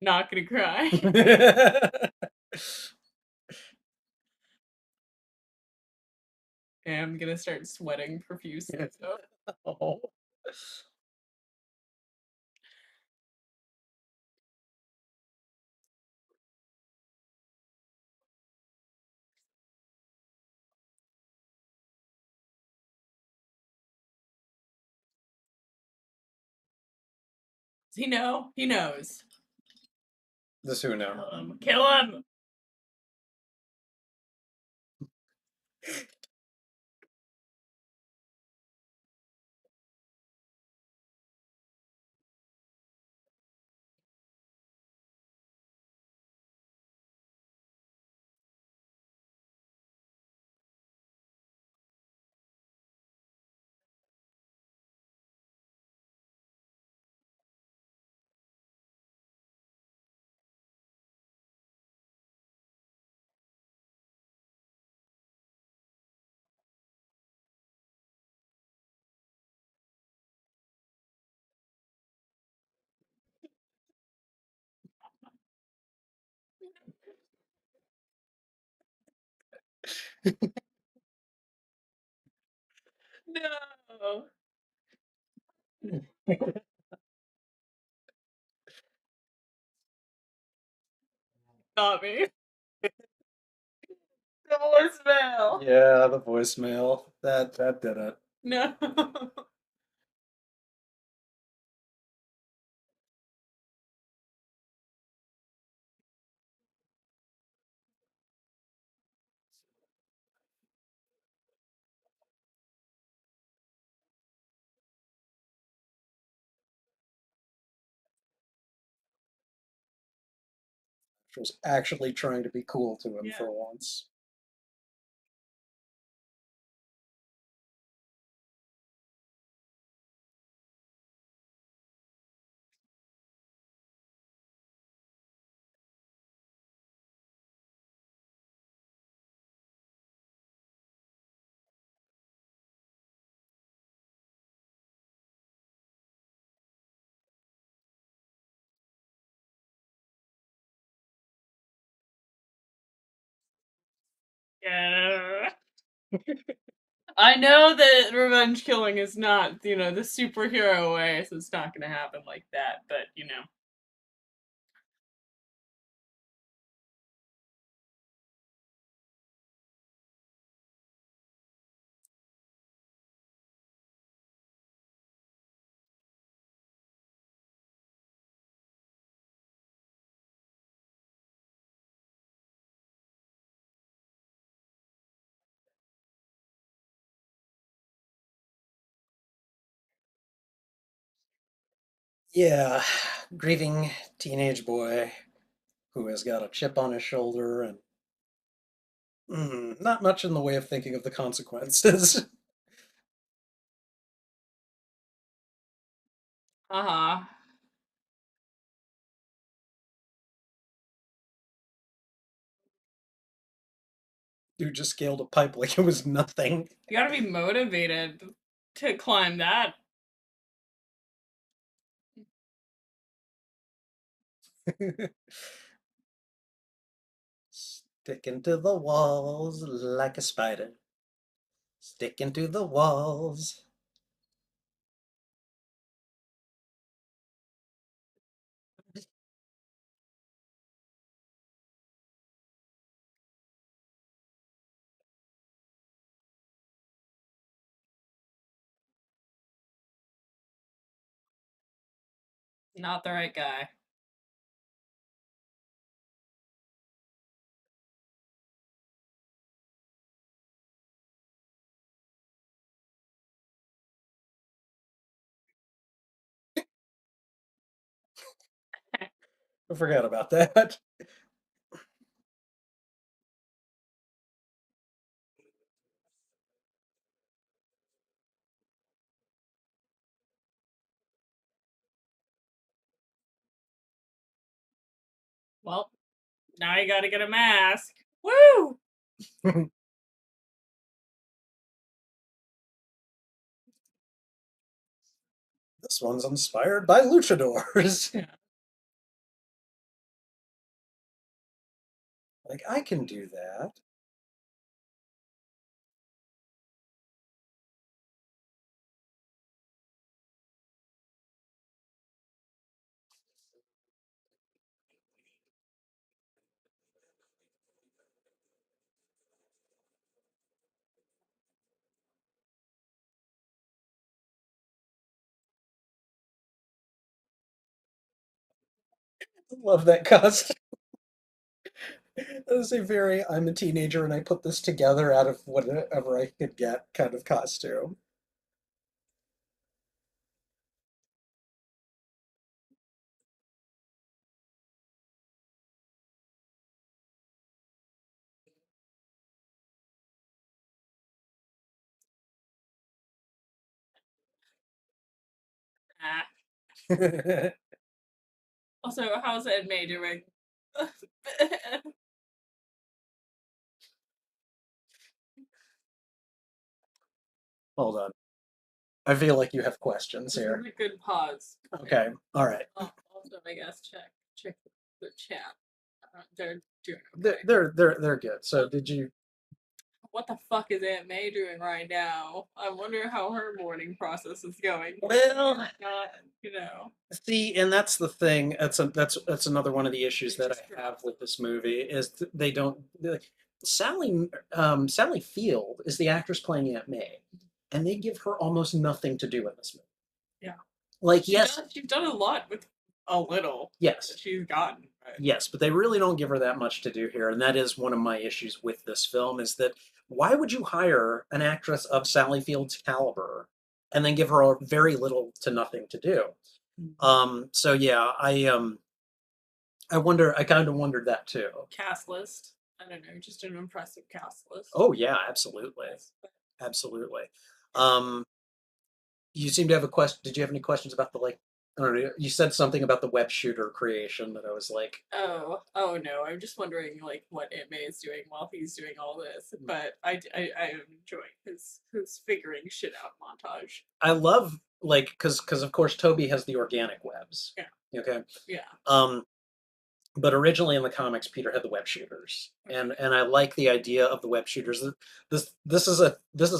Not gonna cry. And I'm gonna start sweating profusely. So. Oh. Does he know? He knows. This who know. Kill him. Kill him! No! Not me. The voicemail! Yeah, the voicemail. That did it. No. She was actually trying to be cool to him Yeah. for once. Yeah. I know that revenge killing is not, the superhero way, so it's not gonna happen like that, but Yeah, grieving teenage boy who has got a chip on his shoulder and not much in the way of thinking of the consequences. uh-huh. Dude just scaled a pipe like it was nothing. You gotta be motivated to climb that. Sticking to the walls like a spider. Sticking to the walls. Not the right guy. I forgot about that. Well, now I gotta get a mask. Woo! This one's inspired by luchadors. Yeah. Like, I can do that. Love that costume. That is a very, I'm a teenager and I put this together out of whatever I could get kind of costume. Ah. Also, how's Ed May doing? Hold on. I feel like you have questions This is here. a good pause. Okay. All right. Also, I guess check the chat. They're doing They're okay. they're they're they're good. So did you What the fuck is Aunt May doing right now? I wonder how her mourning process is going. well, Not, you know, see, and that's the thing. That's another one of the issues they that just I have dropped. with this movie is they don't like Sally Field is the actress playing Aunt May, and they give her almost nothing to do in this movie. Yeah, Like, yes, she's done a lot with a little that yes, she's gotten. But yes, but they really don't give her that much to do here, and that is one of my issues with this film is that why would you hire an actress of Sally Field's caliber and then give her very little to nothing to do? So yeah, I kind of wondered that too. cast list. I don't know, just an impressive cast list. Oh yeah, absolutely. Yes, but Absolutely. Um, you seem to have a question. Did you have any questions about the like, I don't know, you said something about the web shooter creation that I was like, oh no, I'm just wondering like what Aunt May is doing while he's doing all this. hmm. But I am enjoying his figuring shit out montage. I love like because of course Toby has the organic webs. Yeah, Okay. yeah. Um, but originally in the comics, Peter had the web shooters, Okay. and I like the idea of the web shooters. This is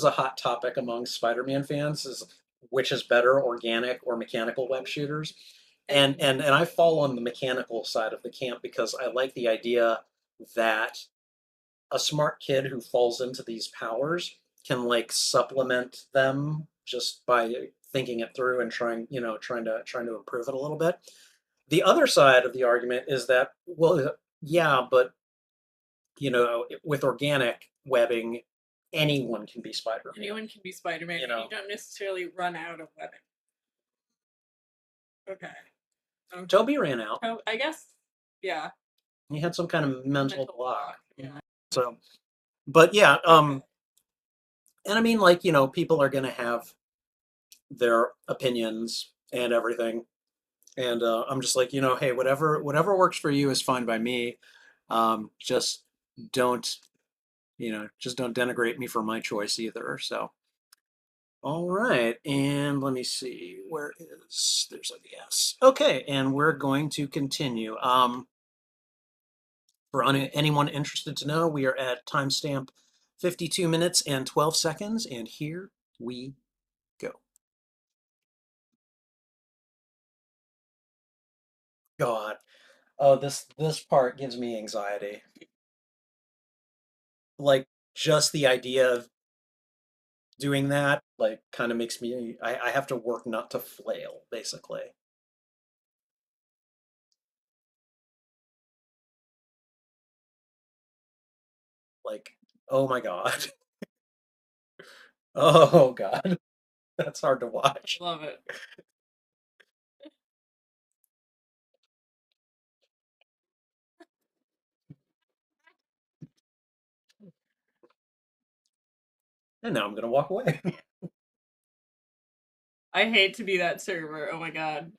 a hot topic among Spider-Man fans is which is better, organic or mechanical web shooters, and I fall on the mechanical side of the camp because I like the idea that a smart kid who falls into these powers can like supplement them just by thinking it through and trying to improve it a little bit. The other side of the argument is that, well, yeah, but with organic webbing, anyone can be Spider-Man. Anyone can be Spider-Man, You and you know, don't necessarily run out of webbing. Okay. Okay. Toby ran out. Oh, I guess. Yeah. He had some kind of mental Mental block. block. Yeah. So, but yeah, Okay. and I mean, like, people are gonna have their opinions and everything, and I'm just like, hey, whatever works for you is fine by me. Just don't, just don't denigrate me for my choice either. So. All right, and let me see. There's a yes. Okay, and we're going to continue. For anyone interested to know, we are at timestamp 52 minutes and 12 seconds, and here we go. God, oh, this part gives me anxiety. Like just the idea of doing that, like, kind of makes me. I have to work not to flail, basically. Like, oh my God. Oh God, that's hard to watch. Love it. And now I'm gonna walk away. I hate to be that server. Oh my god.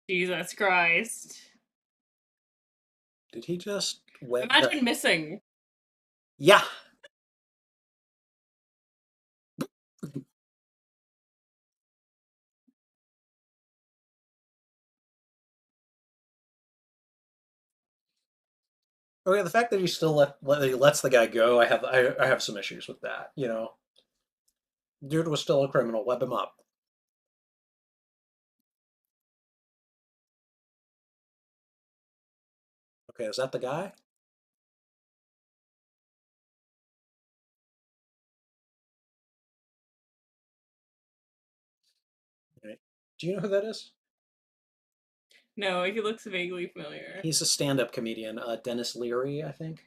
Jesus Christ. Did he just web the? Imagine missing. Yeah. Okay, the fact that he still he lets the guy go, I have some issues with that. You know, dude was still a criminal. Web him up. Okay, is that the guy? Okay. Do you know who that is? No, he looks vaguely familiar. He's a stand-up comedian, Dennis Leary, I think.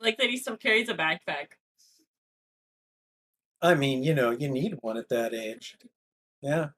Like that he still carries a backpack. I mean, you need one at that age. Yeah.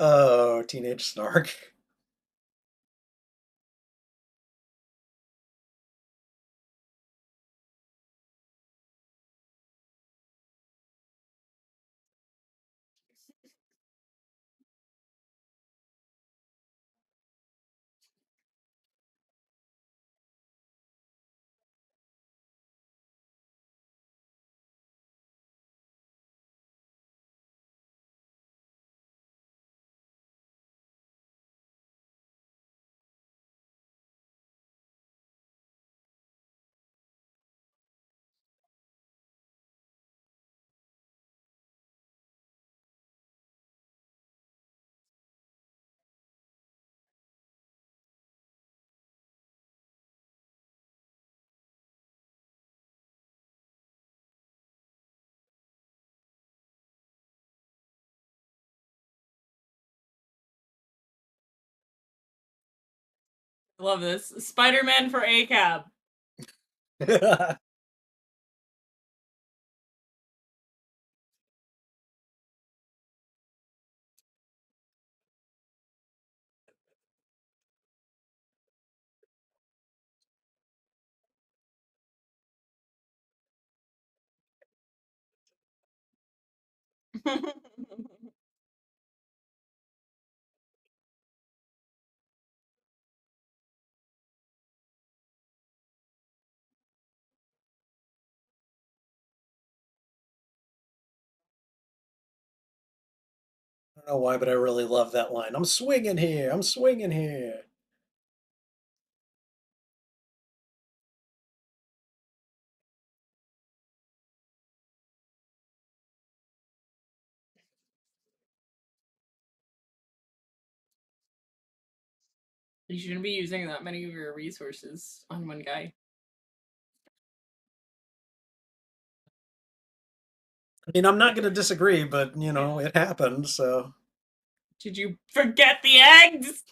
Oh, teenage snark. Love this. Spider-Man for ACAB. I don't know why, but I really love that line. I'm swinging here. I'm swinging here. You shouldn't be using that many of your resources on one guy. I mean, I'm not going to disagree, but Yeah. it happened. So Did you forget the eggs?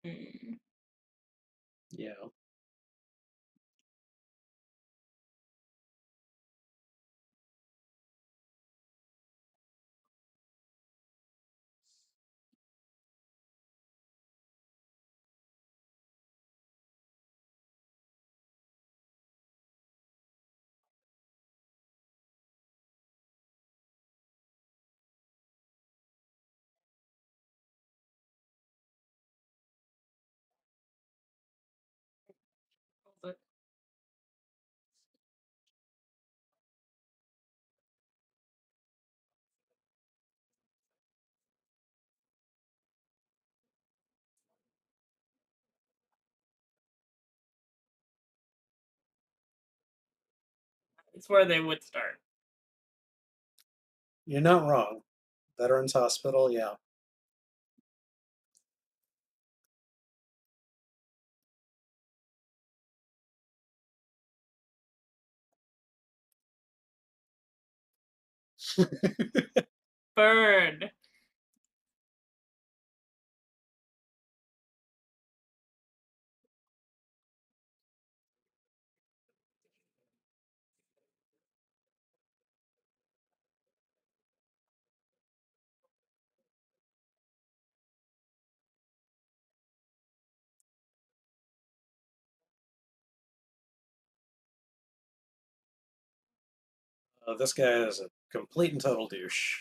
Hmm. yeah. It's where they would start. You're not wrong. Veterans Hospital, yeah. Bird. This guy is a complete and total douche.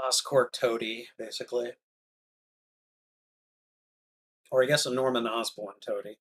Oscorp toady, basically. Or I guess a Norman Osborn toady.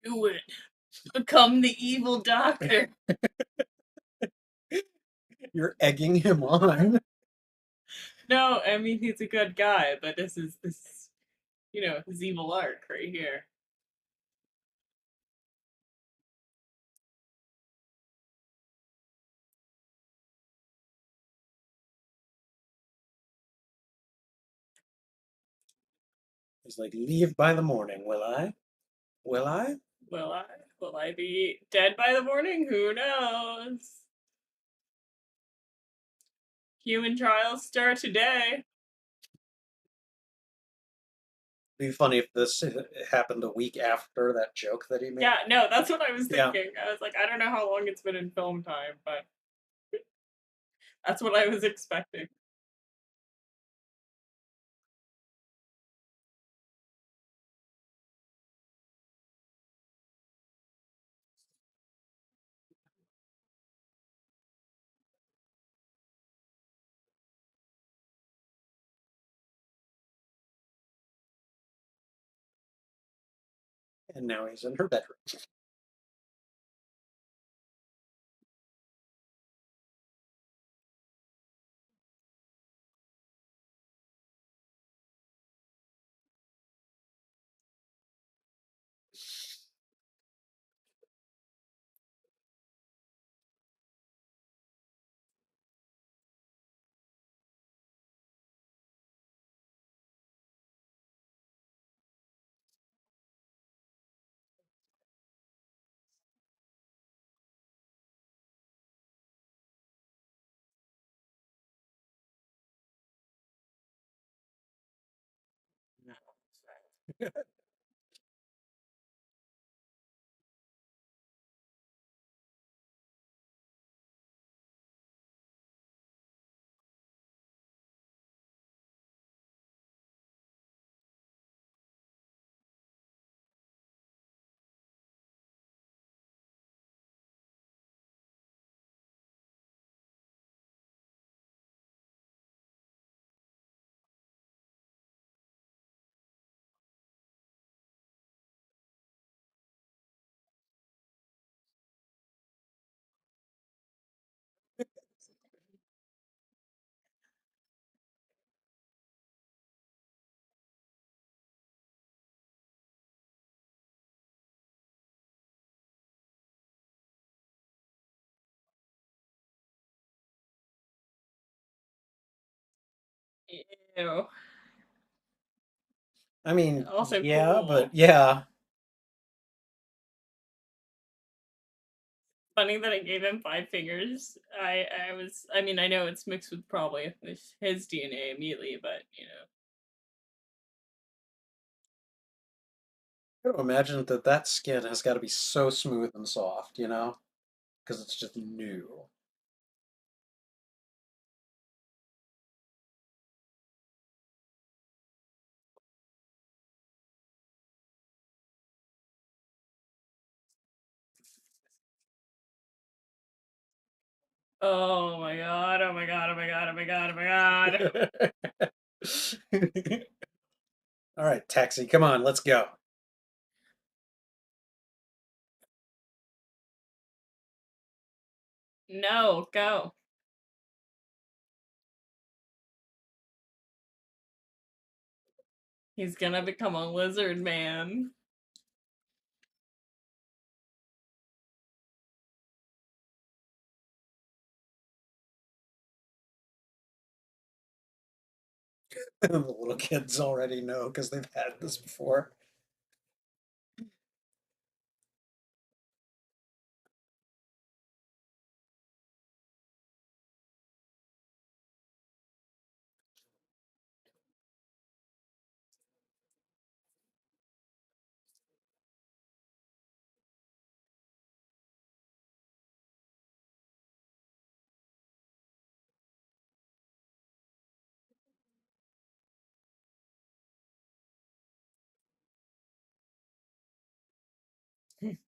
Do it. Become the evil doctor. You're egging him on. No, I mean he's a good guy, but this his evil arc right here. He's like, leave by the morning, will I? Will I? Will I will I be dead by the morning? Who knows? Human trials start today. It'd be funny if this happened a week after that joke that he made. Yeah, no, that's what I was Yeah. thinking. I was like, I don't know how long it's been in film time, but that's what I was expecting. And now he's in her bedroom. Ew. I mean, Also yeah, but cool. yeah. Funny that I gave him 5 fingers. I mean I know it's mixed with probably his DNA immediately, but I gotta imagine that that skin has got to be so smooth and soft, because it's just new. oh my god, oh my god, oh my god, oh my god, oh my god. All right, taxi, come on, let's go. No, go. He's gonna become a lizard man. The little kids already know because they've had this before.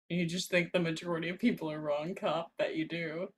You just think the majority of people are wrong, cop. Bet you do.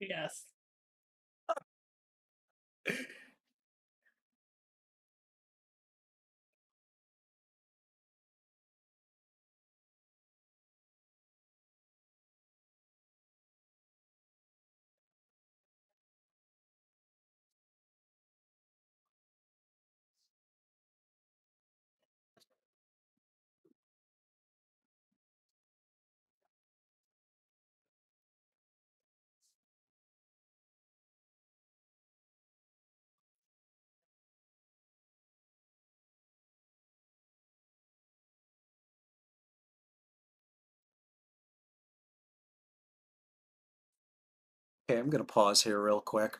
Yes. Okay, I'm gonna pause here real quick.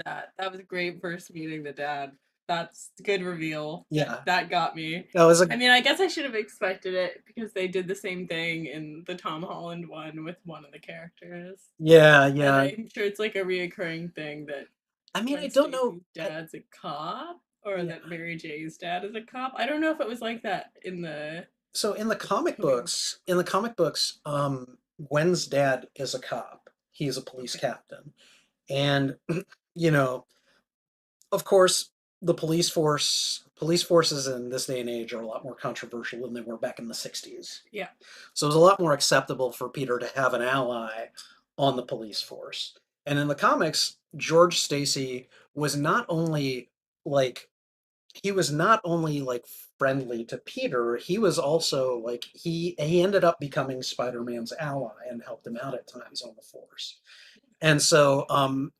That was great first meeting the dad. That's a good reveal. Yeah, That got me. that was a I mean, I guess I should have expected it because they did the same thing in the Tom Holland one with one of the characters. yeah, And yeah. I'm sure it's like a reoccurring thing that I mean, I Gwen don't know. Stacy's dad's a cop or Yeah. that Mary J's dad is a cop. I don't know if it was like that in So the Tobey. in the comic books, Gwen's dad is a cop. He's a police Okay. captain, and you know, of course, police forces in this day and age are a lot more controversial than they were back in the 60s. Yeah. So it was a lot more acceptable for Peter to have an ally on the police force. And in the comics, George Stacy was not only like he was not only like friendly to Peter, he was also like he ended up becoming Spider-Man's ally and helped him out at times on the force. And so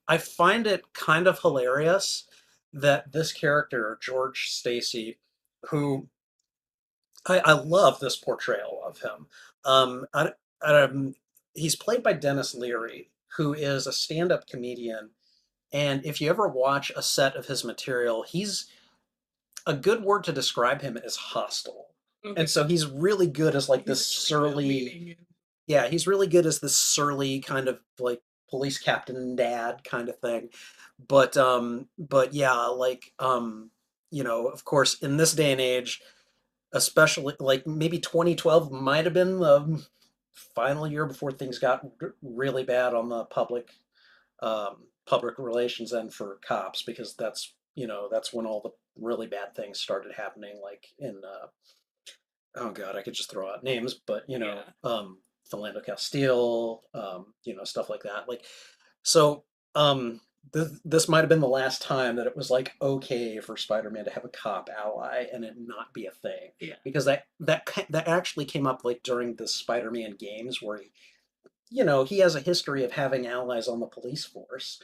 I find it kind of hilarious that this character, George Stacy, who I love this portrayal of him. Um, I, um, he's played by Dennis Leary, who is a stand-up comedian. And if you ever watch a set of his material, he's a good word to describe him is hostile. And Okay. so he's really good as like He's this really surly, leaning in. yeah, he's really good as this surly kind of like police captain dad kind of thing. But yeah, of course, in this day and age, especially like maybe 2012 might have been the final year before things got really bad on the public relations end for cops because that's when all the really bad things started happening like in oh god, I could just throw out names, but Yeah. Philando Castile, stuff like that. Like, so this might have been the last time that it was like okay for Spider-Man to have a cop ally and it not be a thing, Yeah. because that actually came up like during the Spider-Man games where he has a history of having allies on the police force,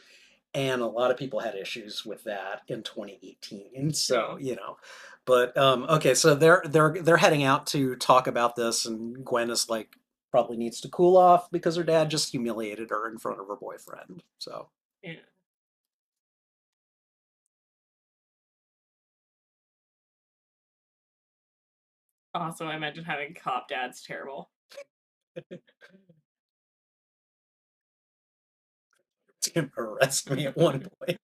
and a lot of people had issues with that in 2018. So, True. but okay, so they're heading out to talk about this, and Gwen is like probably needs to cool off because her dad just humiliated her in front of her boyfriend. So, Yeah. Also, I imagine having cop dad's terrible. it's gonna arrest me at one point.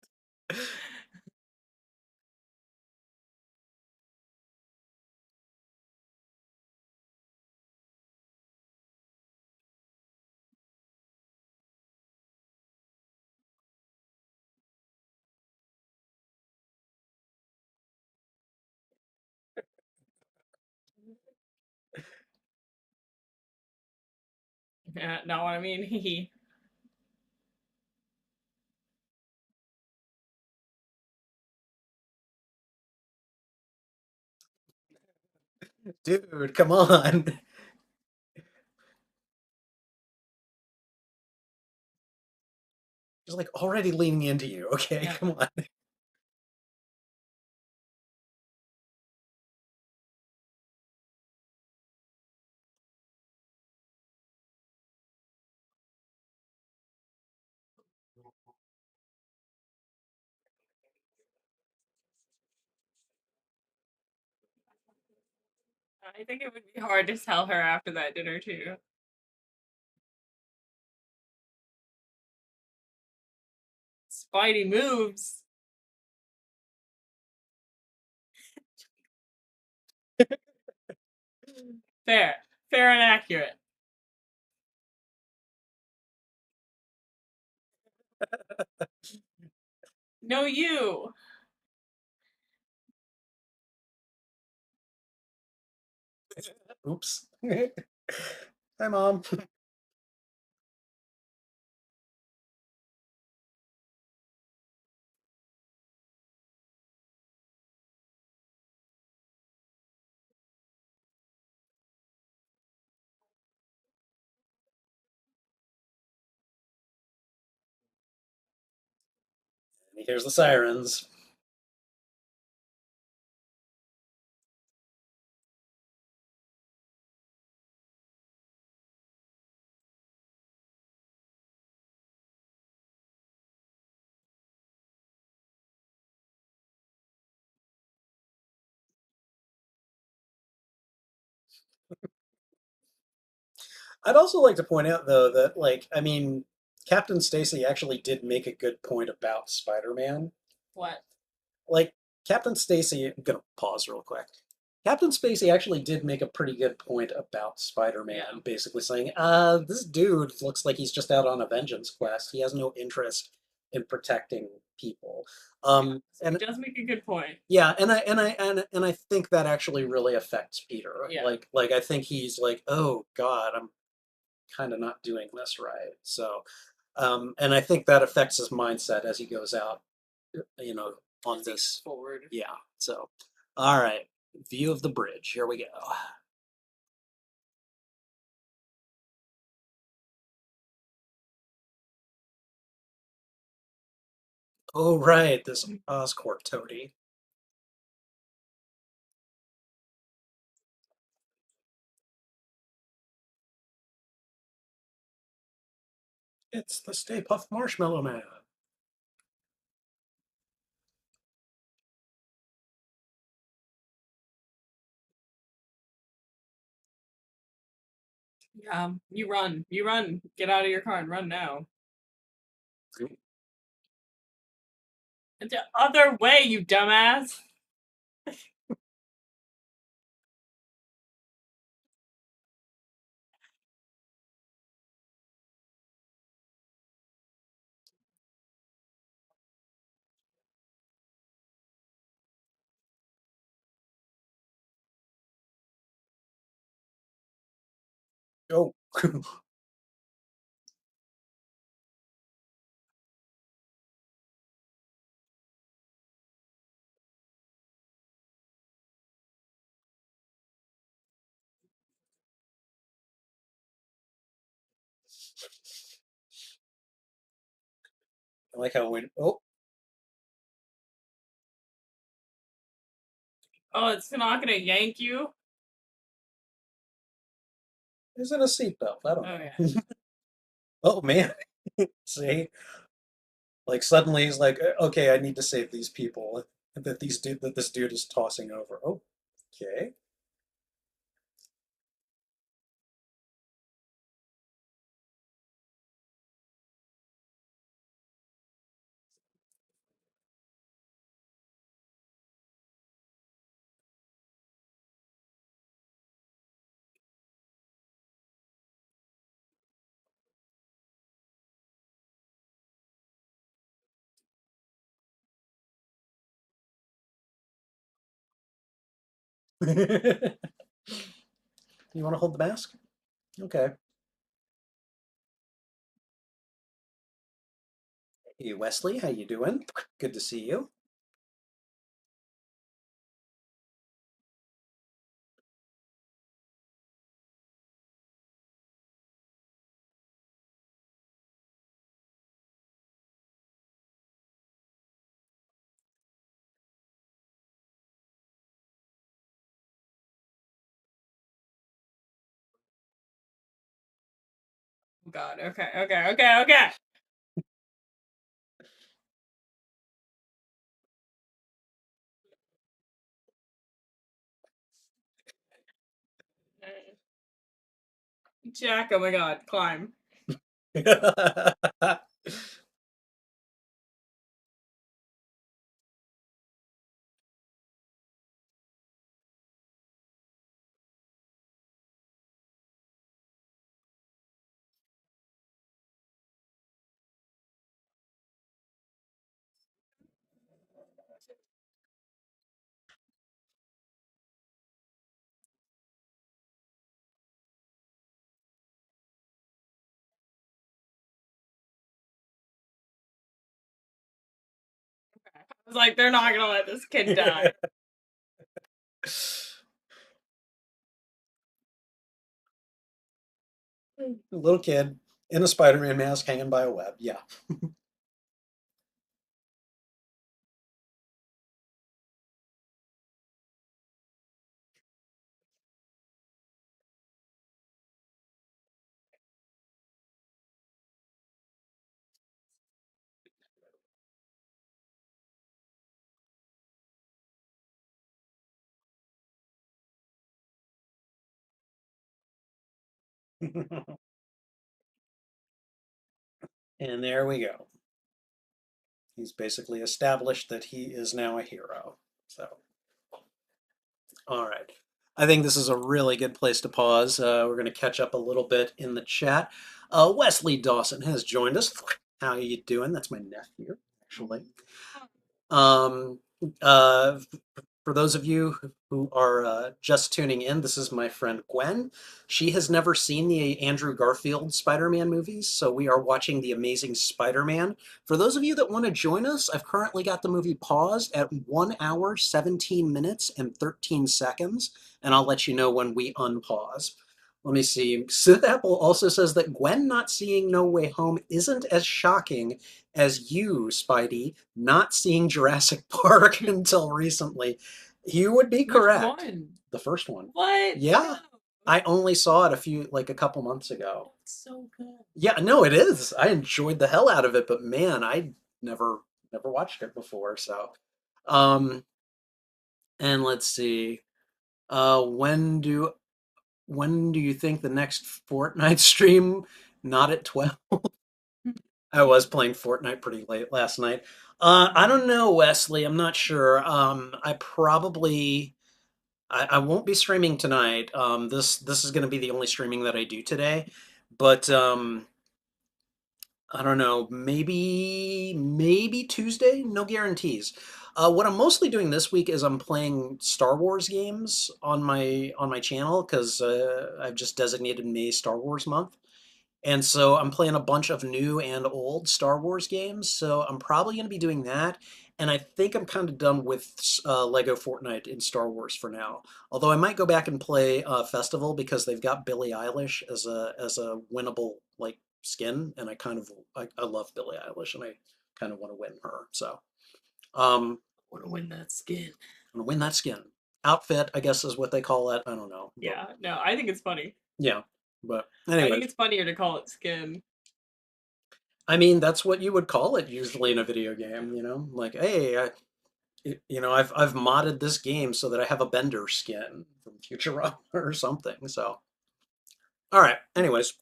Yeah, not what I mean. He. Dude, come on. Just like already leaning into you. Okay, Yeah. come on. I think it would be hard to tell her after that dinner too. Spidey moves. Fair. Fair and accurate. No, you. Oops. Hi, Mom. Here's the sirens. I'd also like to point out, though, that, like, I mean, Captain Stacy actually did make a good point about Spider-Man. What? Like, Captain Stacy, I'm gonna pause real quick. Captain Spacey actually did make a pretty good point about Yeah. Spider-Man, basically saying, this dude looks like he's just out on a vengeance quest. He has no interest in protecting people. Yeah. So he And does make a good point. yeah, and I think that actually really affects Peter. Yeah. Like I think he's like, oh God, I'm kind of not doing this right. So, and I think that affects his mindset as he goes out, you know, on As he goes this. forward. Yeah. So, all right, view of the bridge. Here we go. Oh, right, this Oscorp toady. It's the Stay Puft Marshmallow Man. Yeah. You run. You run. Get out of your car and run now. The other way, you dumbass. Oh, I like how when oh, Oh, it's not gonna yank you. is it a seatbelt? I don't Oh know. yeah. Oh man, see, like suddenly he's like, okay, I need to save these people that this dude is tossing over. Oh, okay. You want to hold the mask? Okay. Hey Wesley, how you doing? Good to see you. Oh God. Okay. Okay. Okay. Okay. Jack. Oh my God. Climb. was like, they're not gonna let this kid die. A little kid in a Spider-Man mask hanging by a web. Yeah. And there we go. He's basically established that he is now a hero. So, all right. I think this is a really good place to pause. We're going to catch up a little bit in the chat. Wesley Dawson has joined us. How are you doing? That's my nephew, actually. Um, uh, for those of you who are just tuning in, this is my friend Gwen. She has never seen the Andrew Garfield Spider-Man movies, so we are watching The Amazing Spider-Man. For those of you that want to join us, I've currently got the movie paused at 1 hour, 17 minutes, and 13 seconds, and I'll let you know when we unpause. Let me see. Sith Apple also says that Gwen not seeing No Way Home isn't as shocking as you, Spidey, not seeing Jurassic Park until recently. You would be Which correct. one? The first one. What? Yeah. No. I only saw it like a couple months ago. It's so good. Yeah, no, it is. I enjoyed the hell out of it, but man, I never watched it before, so um and let's see. Uh when do when do you think the next Fortnite stream? Not at 12. I was playing Fortnite pretty late last night. I don't know, Wesley. I'm not sure. I won't be streaming tonight. This is going to be the only streaming that I do today, but I don't know. Maybe Tuesday. No guarantees. What I'm mostly doing this week is I'm playing Star Wars games on my channel because I've just designated May Star Wars month. And so I'm playing a bunch of new and old Star Wars games. So I'm probably going to be doing that. And I think I'm kind of done with Lego Fortnite in Star Wars for now. Although I might go back and play Festival because they've got Billie Eilish as a winnable like skin, and I love Billie Eilish, and I kind of want to win her. So Want to win that skin? I want to win that skin outfit, I guess is what they call it. I don't know, but Yeah, no, I think it's funny. yeah. But I think anyways. it's funnier to call it skin. I mean, that's what you would call it usually in a video game, you know? Like, hey, I've modded this game so that I have a Bender skin from Futurama or something. So, all right. Anyways,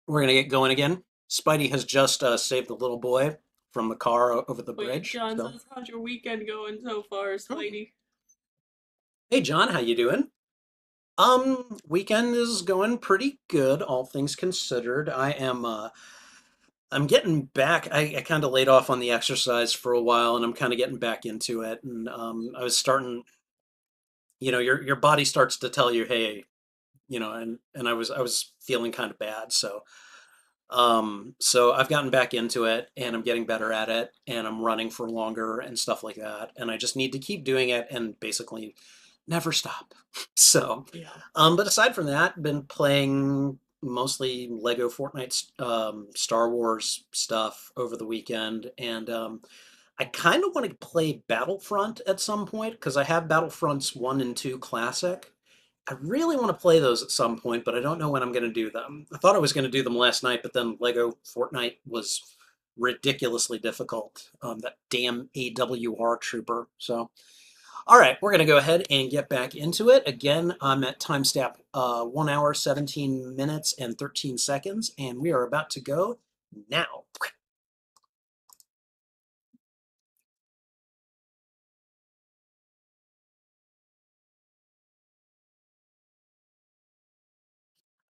we're gonna get going again. Spidey has just saved the little boy from the car over the Wait, bridge. John So, says, how's your weekend going so far, oh, Spidey? hey John, how you doing? Weekend is going pretty good, all things considered. I'm getting back. I kind of laid off on the exercise for a while, and I'm kind of getting back into it. And I was starting, your body starts to tell you, hey, and I was feeling kind of bad. So I've gotten back into it, and I'm getting better at it, and I'm running for longer and stuff like that. And I just need to keep doing it and basically never stop. So, Yeah. but aside from that, been playing mostly Lego Fortnite, Star Wars stuff over the weekend, and I kind of want to play Battlefront at some point because I have Battlefronts 1 and 2 Classic. I really want to play those at some point, but I don't know when I'm going to do them. I thought I was going to do them last night, but then Lego Fortnite was ridiculously difficult. That damn AWR trooper. So, all right, we're going to go ahead and get back into it. Again, I'm at timestamp 1 hour, 17 minutes, and 13 seconds, and we are about to go now.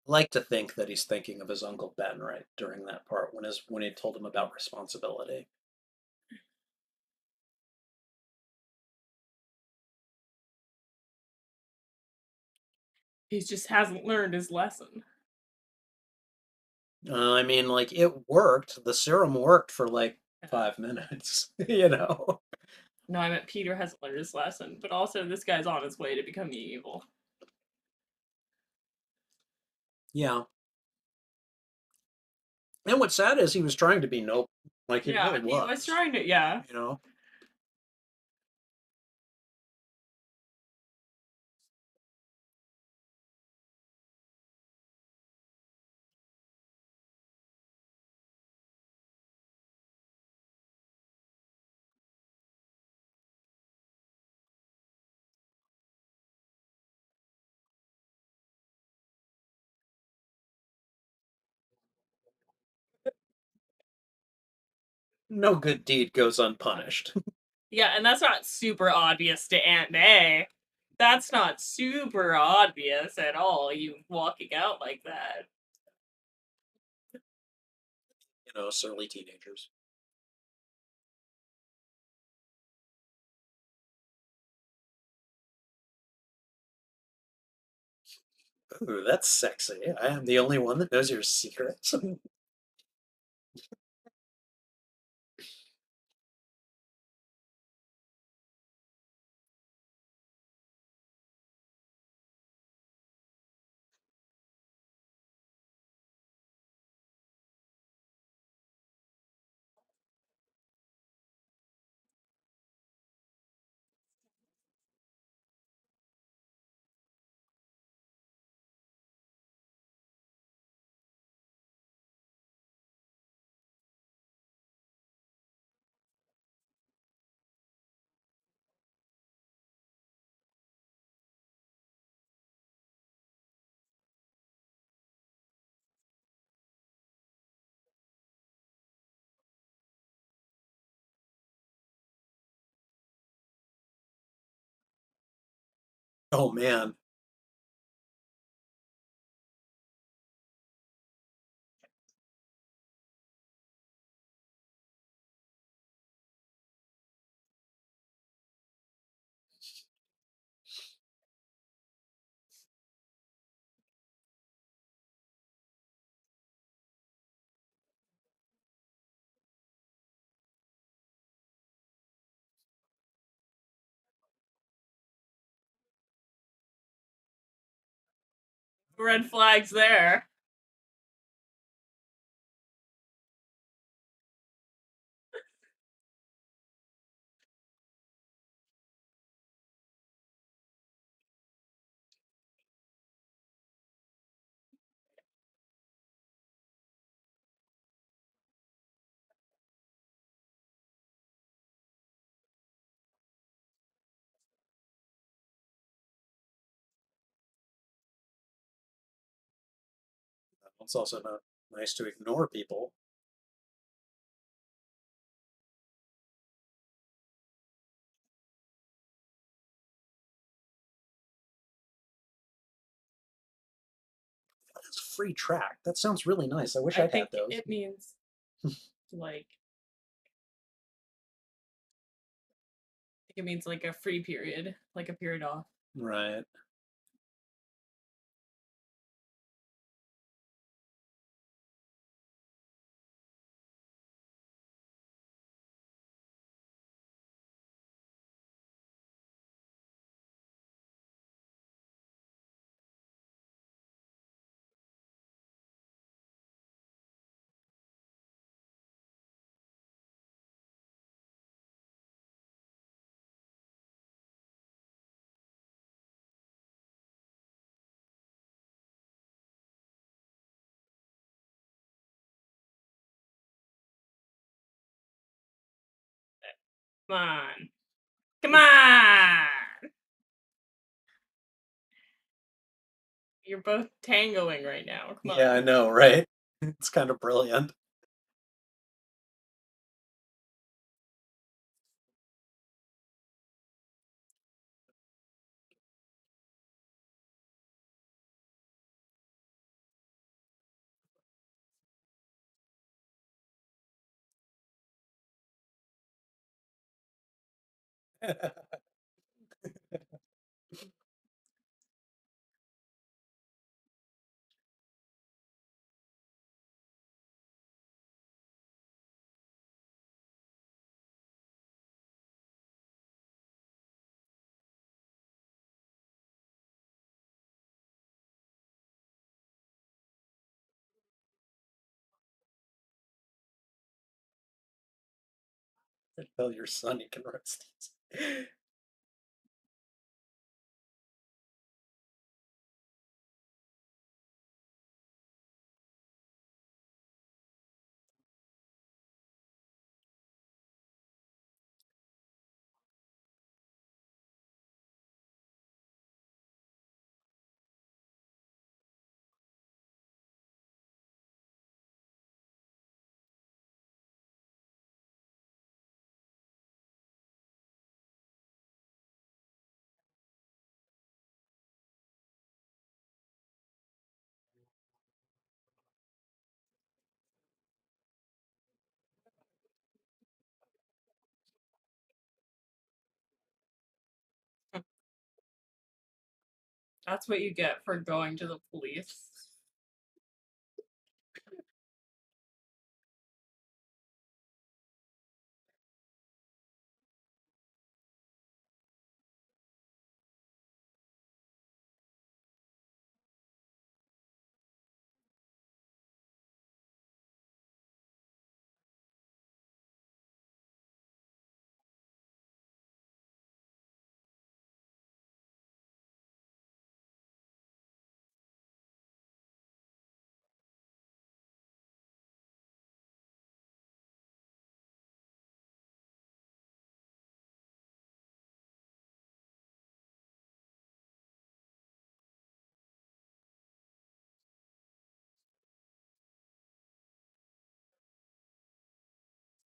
I like to think that he's thinking of his Uncle Ben right during that part when he told him about responsibility. He just hasn't learned his lesson. I mean, like it worked. The serum worked for like 5 minutes, you know. No, I meant Peter hasn't learned his lesson, but also this guy's on his way to becoming evil. Yeah. And what's sad is he was trying to be noble. Like he Yeah, really he was was. trying to. Yeah. You know? No good deed goes unpunished. Yeah, and that's not super obvious to Aunt May. That's not super obvious at all, you walking out like that. You know, surly teenagers. Ooh, that's sexy. I am the only one that knows your secrets. Oh man. Red flags there. It's also not nice to ignore people. What is free track? That sounds really nice. I wish I I'd had think those. it means, like, I think it means like a free period, like a period off. Right. Come on. Come on! You're both tangoing right now. Come Yeah, I on. know, right? It's kind of brilliant. Tell your son he can roast these. That's what you get for going to the police.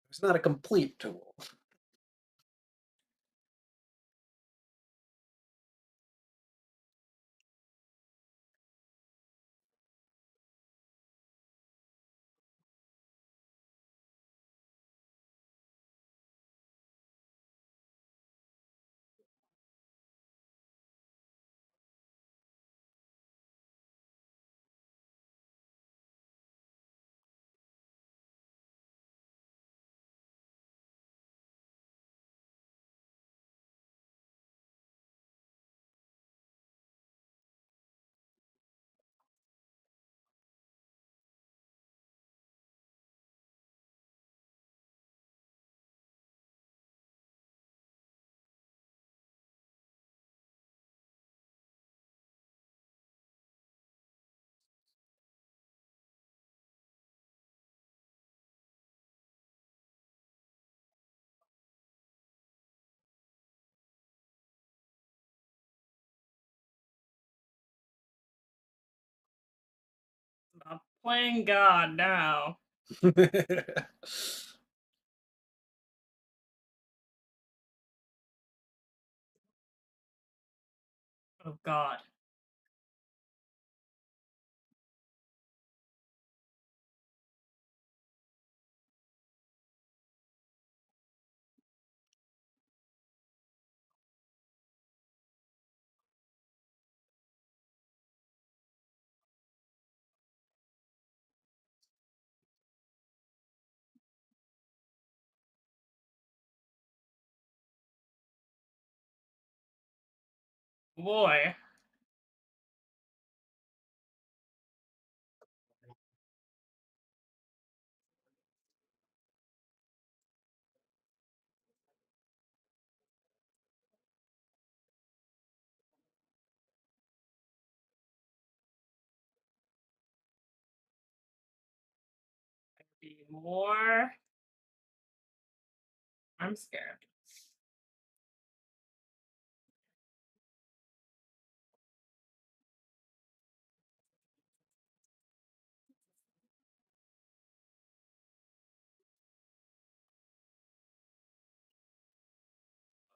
It's not a complete tool. I'm playing God now. Oh God. Boy. Be more. I'm scared.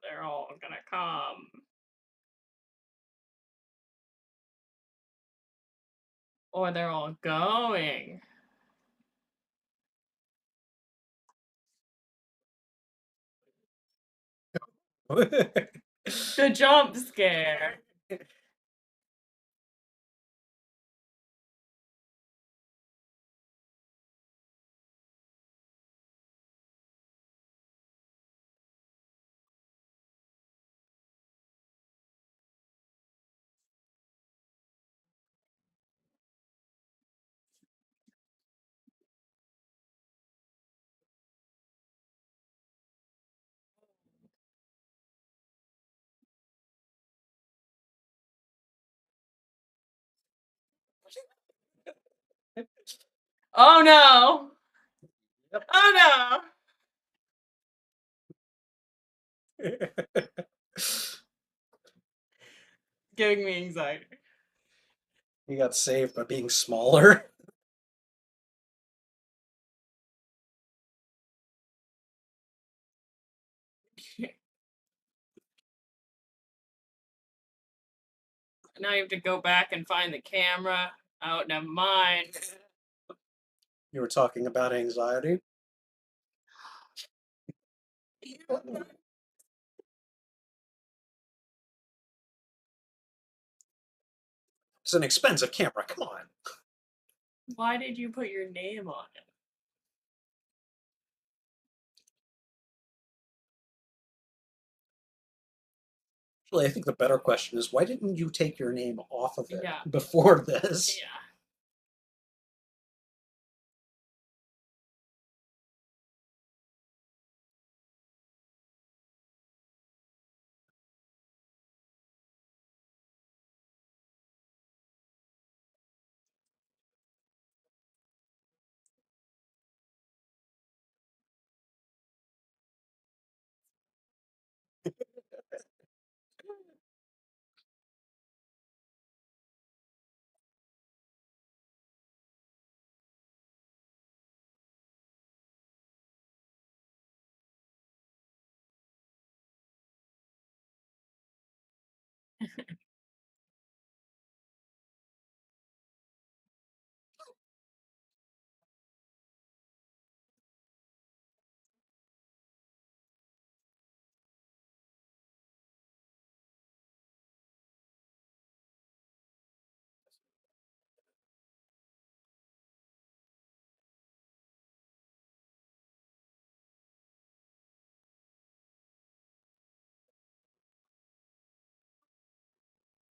They're all gonna come. Or they're all going. The jump scare. Oh no! Yep. Oh You no! Giving me anxiety. got saved by being smaller. Now you have to go back and find the camera. Oh, never mind. You were talking about anxiety. It's an expensive camera. Come on. Why did you put your name on it? Actually, I think the better question is why didn't you take your name off of it Yeah, before this? yeah.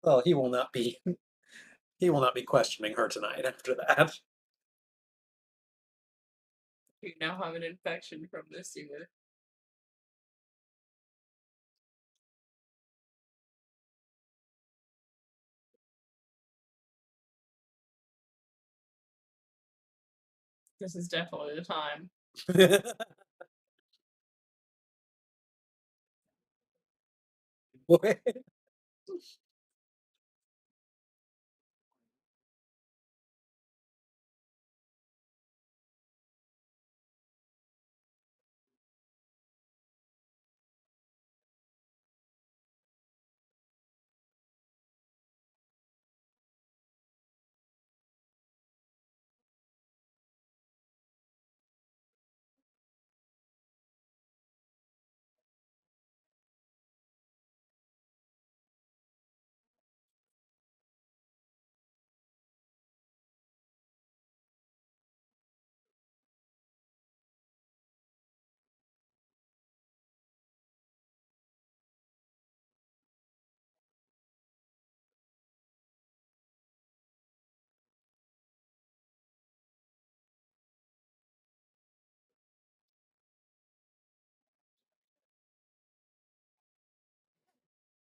Well, he will not be questioning her tonight after that. You now have an infection from this year. This is definitely the time.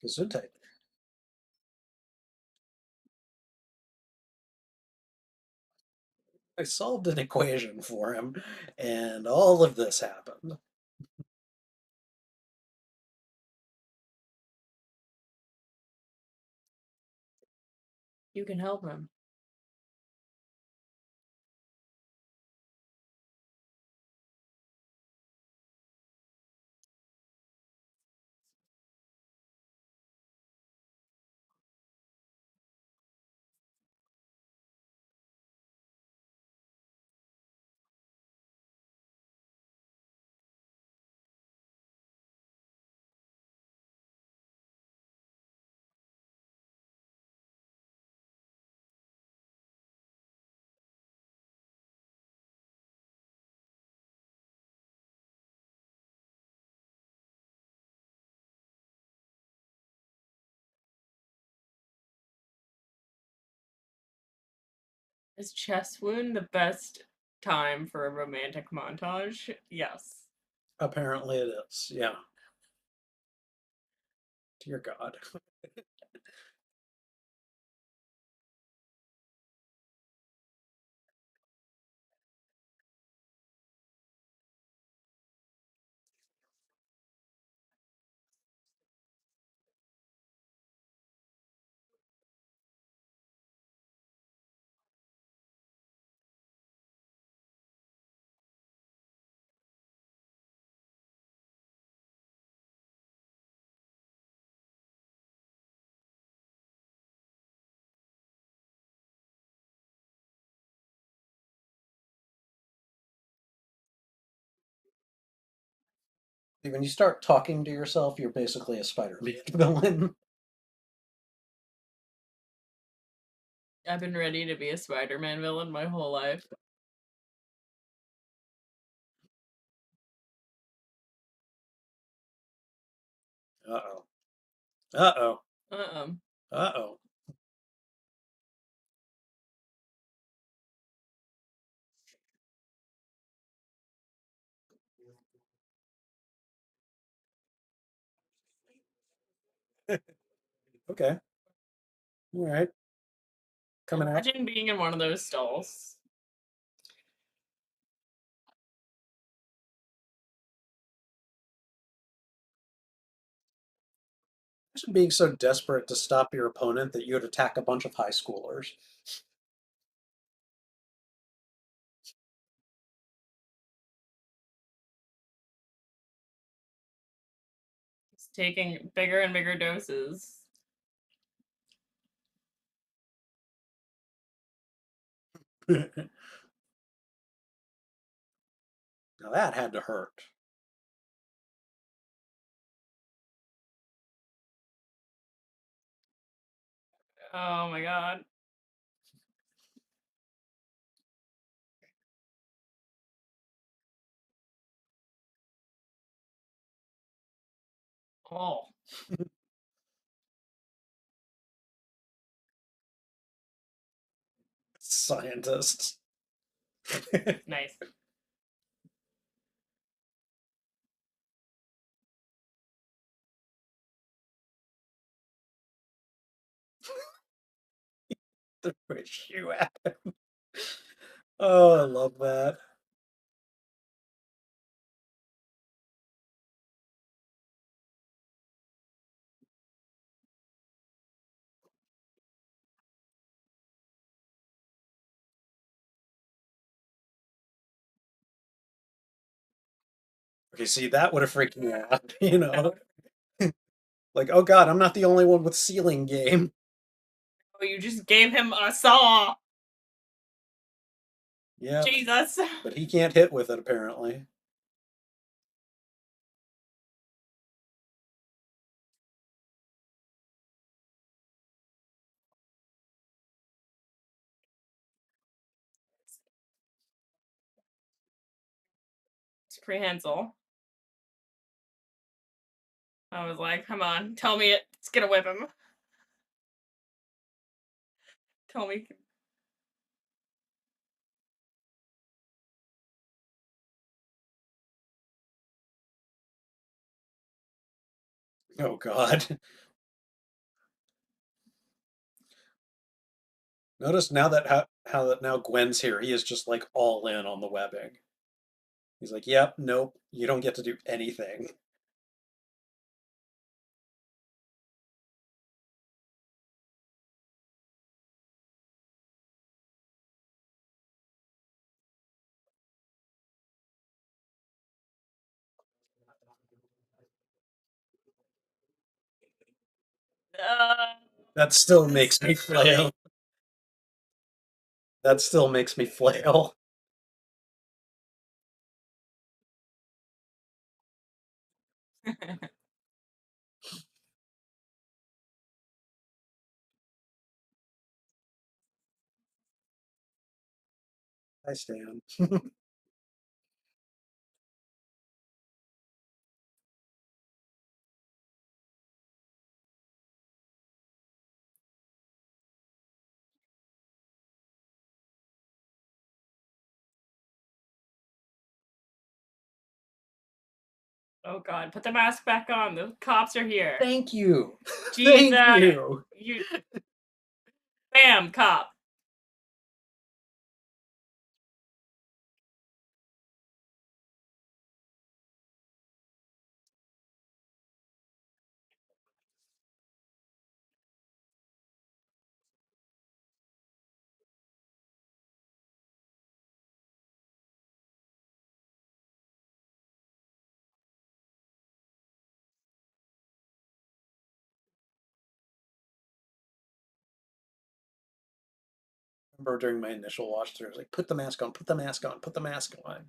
Gesundheit. I solved an equation for him, and all of this happened. You can help him. Is chest wound the best time for a romantic montage? Yes. Apparently it is. Yeah. Dear God. When you start talking to yourself, you're basically a Spider-Man villain. I've been ready to be a Spider-Man villain my whole life. Uh-oh. Uh-oh. Uh-uh. Uh-oh. Okay. All right. Coming out. Imagine being in one of those stalls. Imagine being so desperate to stop your opponent that you would attack a bunch of high schoolers. It's taking bigger and bigger doses. Now that had to hurt. Oh my god. Oh, Scientists. nice. The wish you had. Oh, I love that. Okay, see, that would have freaked me out, you That know? would- Like, oh God, I'm not the only one with ceiling game. Oh, you just gave him a saw. Yeah, Jesus. but he can't hit with it apparently. It's prehensile. I was like, come on, tell me it's gonna whip him. Tell me. Oh God. Notice now that how that now Gwen's here, he is just like all in on the webbing. He's like, yep, nope, you don't get to do anything. Uh, That still it's makes me really. flail. That still makes me flail. I stand. Oh god, put the mask back on. The cops are here. Thank you. Jesus. Thank you. You bam, cop. Remember during my initial watch through, I was like, put the mask on, put the mask on, put the mask on.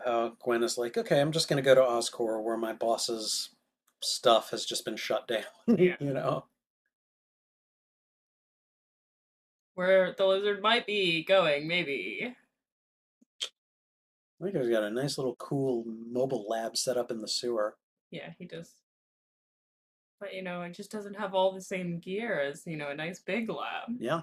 how Gwen is like, okay, I'm just gonna go to Oscorp where my boss's stuff has just been shut down, Yeah. you know? Where the lizard might be going, maybe. I think he's got a nice little cool mobile lab set up in the sewer. Yeah, he does. But it just doesn't have all the same gear as, a nice big lab. Yeah.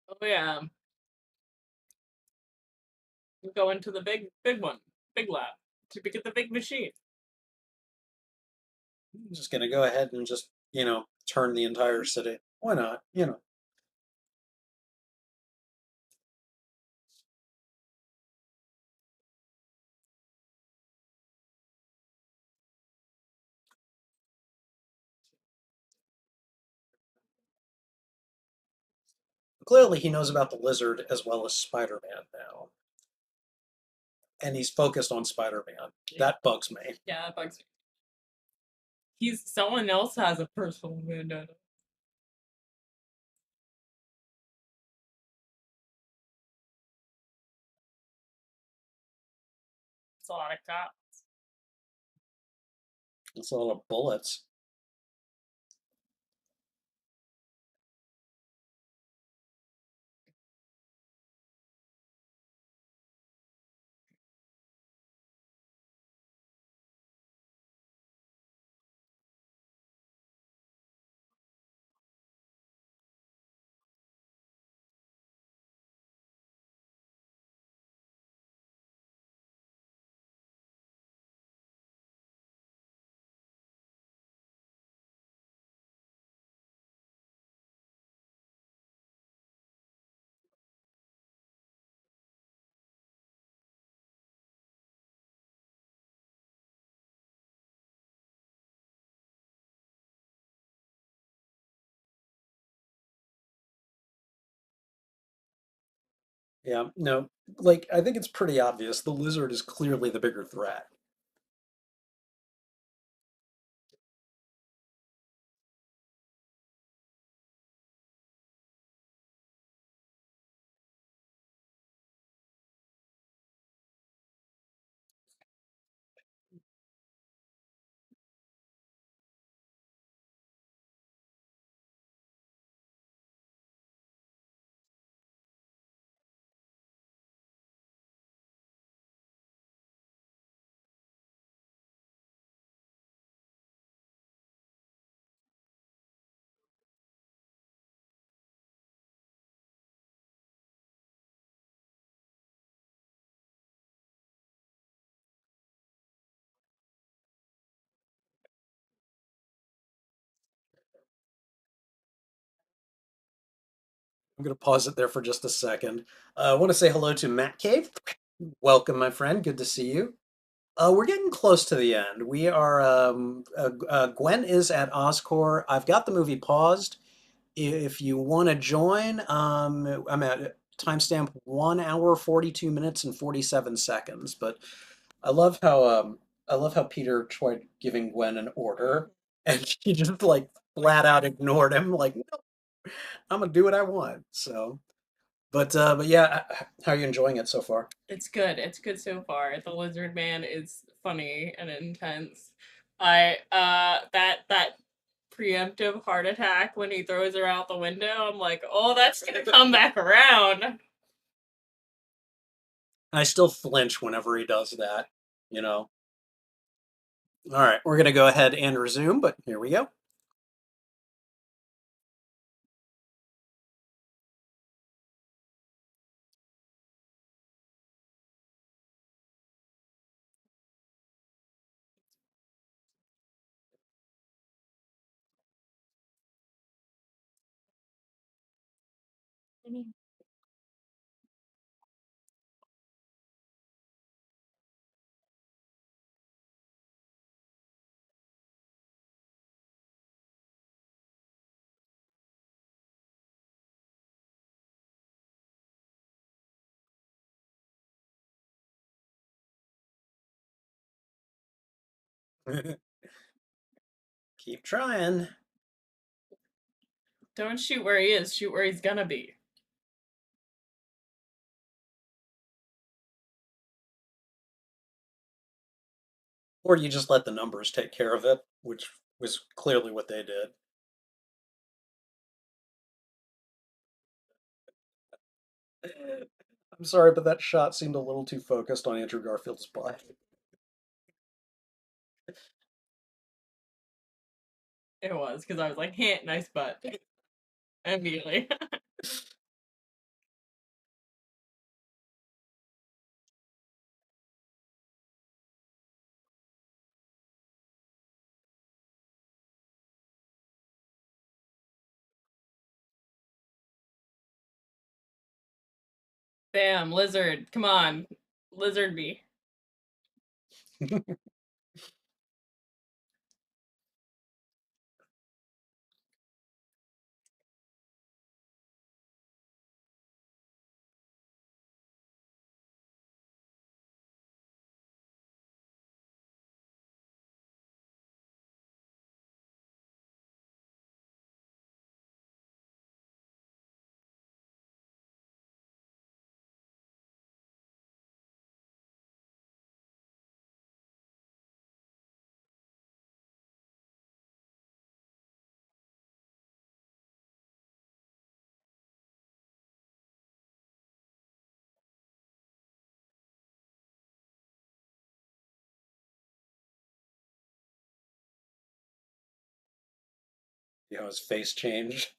Oh yeah. We go into the big one, big lab, to get the big machine. I'm just gonna go ahead and just, turn the entire city. Why not? Clearly he knows about the lizard as well as Spider-Man now. And he's focused on Spider-Man. Yeah, That bugs me. yeah, that bugs me. Someone else has a personal vendetta. It's a lot of cops. It's a lot of bullets. Yeah, no, like I think it's pretty obvious. The lizard is clearly the bigger threat. I'm going to pause it there for just a second. I want to say hello to Matt Cave. Welcome, my friend. Good to see you. We're getting close to the end. We are, Gwen is at Oscorp. I've got the movie paused. If you want to join, I'm at timestamp 1 hour, 42 minutes and 47 seconds. But I love how, I love how Peter tried giving Gwen an order and she just like flat out ignored him. Like, no, I'm gonna do what I want. So. But yeah, how are you enjoying it so far? It's good. It's good so far. The lizard man is funny and intense. That preemptive heart attack when he throws her out the window, I'm like, oh, that's gonna come back around. I still flinch whenever he does that, you know. All right, we're gonna go ahead and resume, but here we go. Keep trying. Don't shoot where he is, shoot where he's gonna be. Or you just let the numbers take care of it, which was clearly what they did. I'm sorry, but that shot seemed a little too focused on Andrew Garfield's butt. It was, because I was like, hit, nice butt. Immediately. Bam, lizard. Come on. Lizard me. You know, his face changed.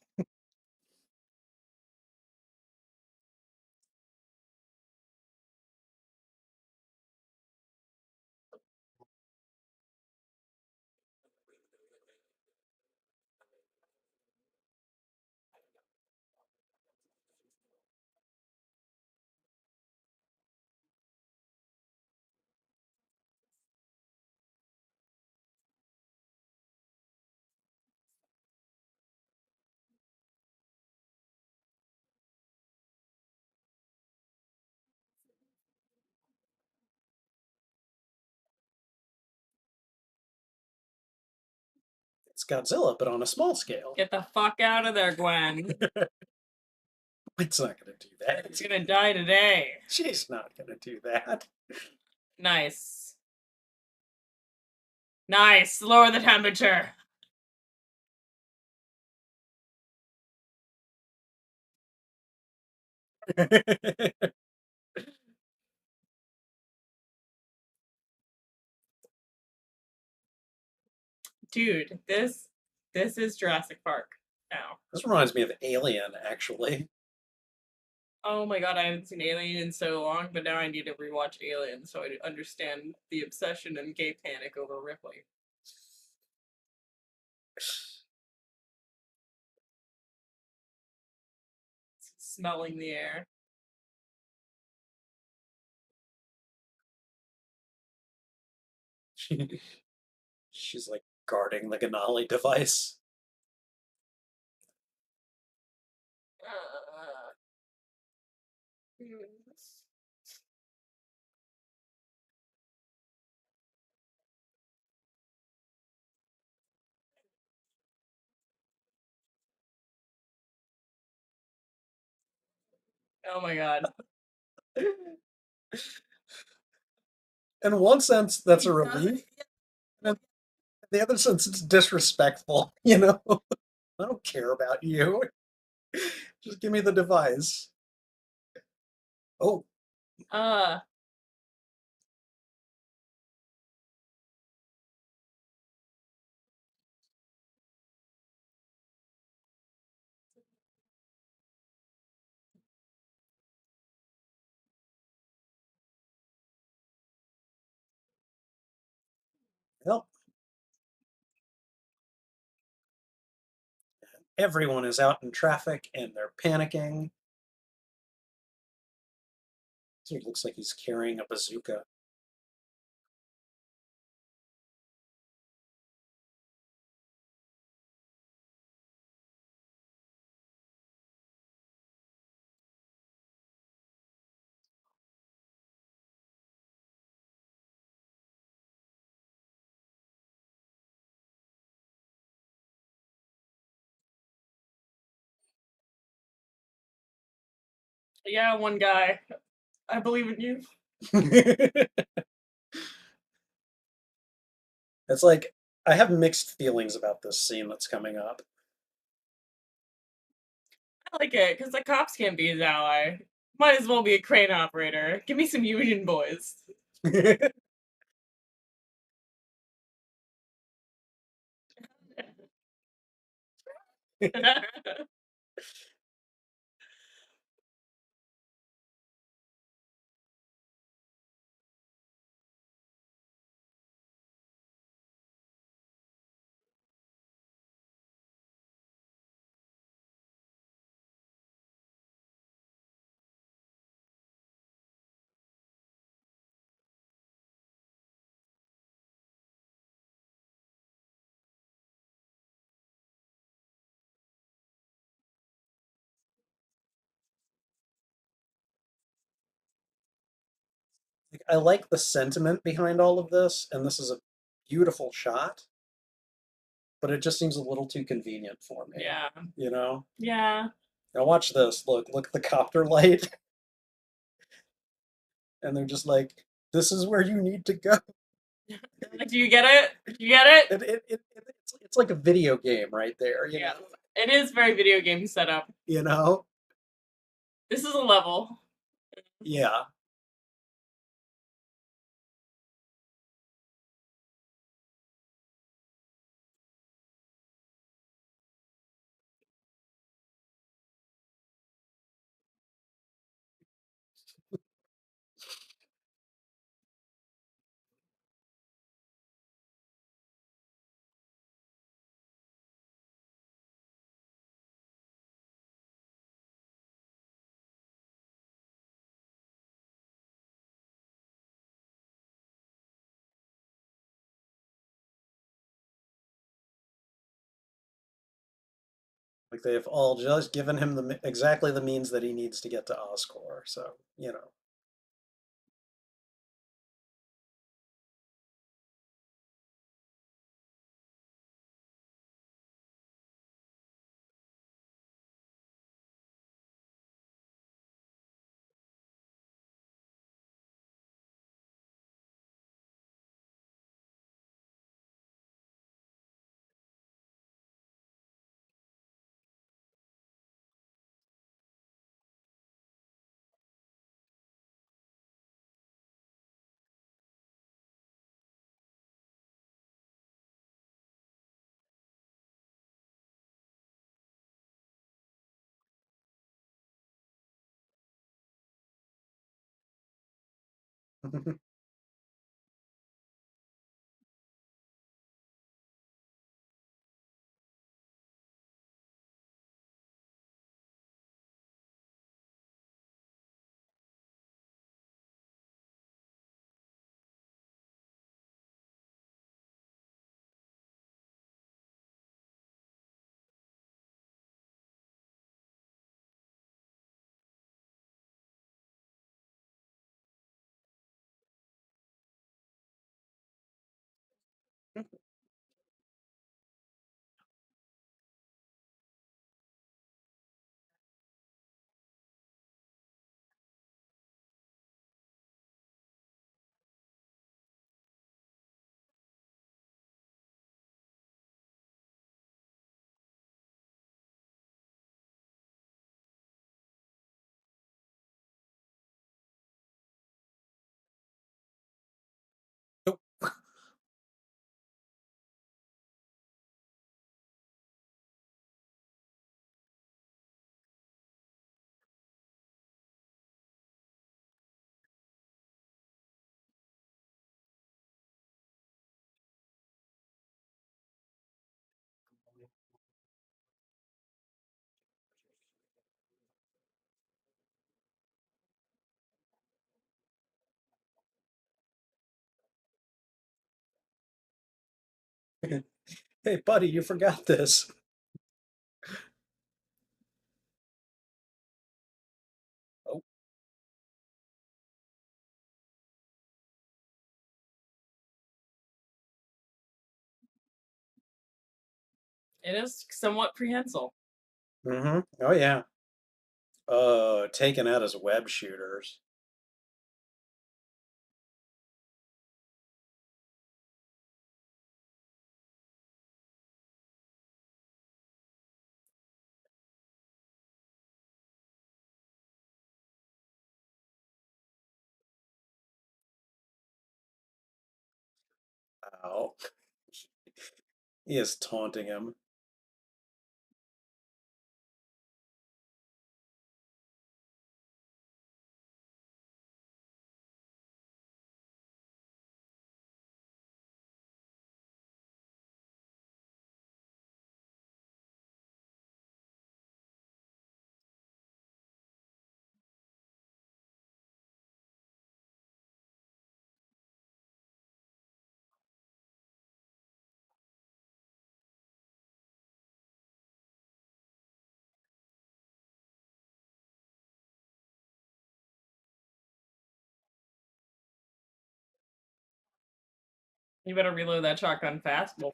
It's Godzilla, but on a small scale. Get the fuck out of there, Gwen. It's not going to do that. You're gonna die today. She's not going to do that. Nice. Nice. Lower the temperature. Dude, this is Jurassic Park now. This reminds me of Alien, actually. Oh my god, I haven't seen Alien in so long, but now I need to rewatch Alien so I understand the obsession and gay panic over Ripley. Smelling the air. She's like guarding the Ganali device. Uh, oh my god. In one sense, that's a He doesn't. relief. And in the other sense, it's disrespectful, you know? I don't care about you. Just give me the device. Oh, Uh, well, everyone is out in traffic and they're panicking. So it looks like he's carrying a bazooka. Yeah, one guy. I believe in you. It's like I have mixed feelings about this scene that's coming up. I like it because the cops can't be his ally. Might as well be a crane operator. Give me some union boys. Like, I like the sentiment behind all of this, and this is a beautiful shot, but it just seems a little too convenient for me. Yeah. You know? Yeah. Now watch this. Look at the copter light, and they're just like, "This is where you need to go." Like, do you get it? Do you get it? It's like a video game right there. Yeah. It is very video game setup. You know? This is a level. Yeah. Like they've all just given him exactly the means that he needs to get to Oscorp. So, you know. Hey, buddy, you forgot this. Oh, It is somewhat prehensile. mm-hmm. Oh, yeah. Taken out as web shooters. Ow. He is taunting him. You better reload that shotgun fast, boy.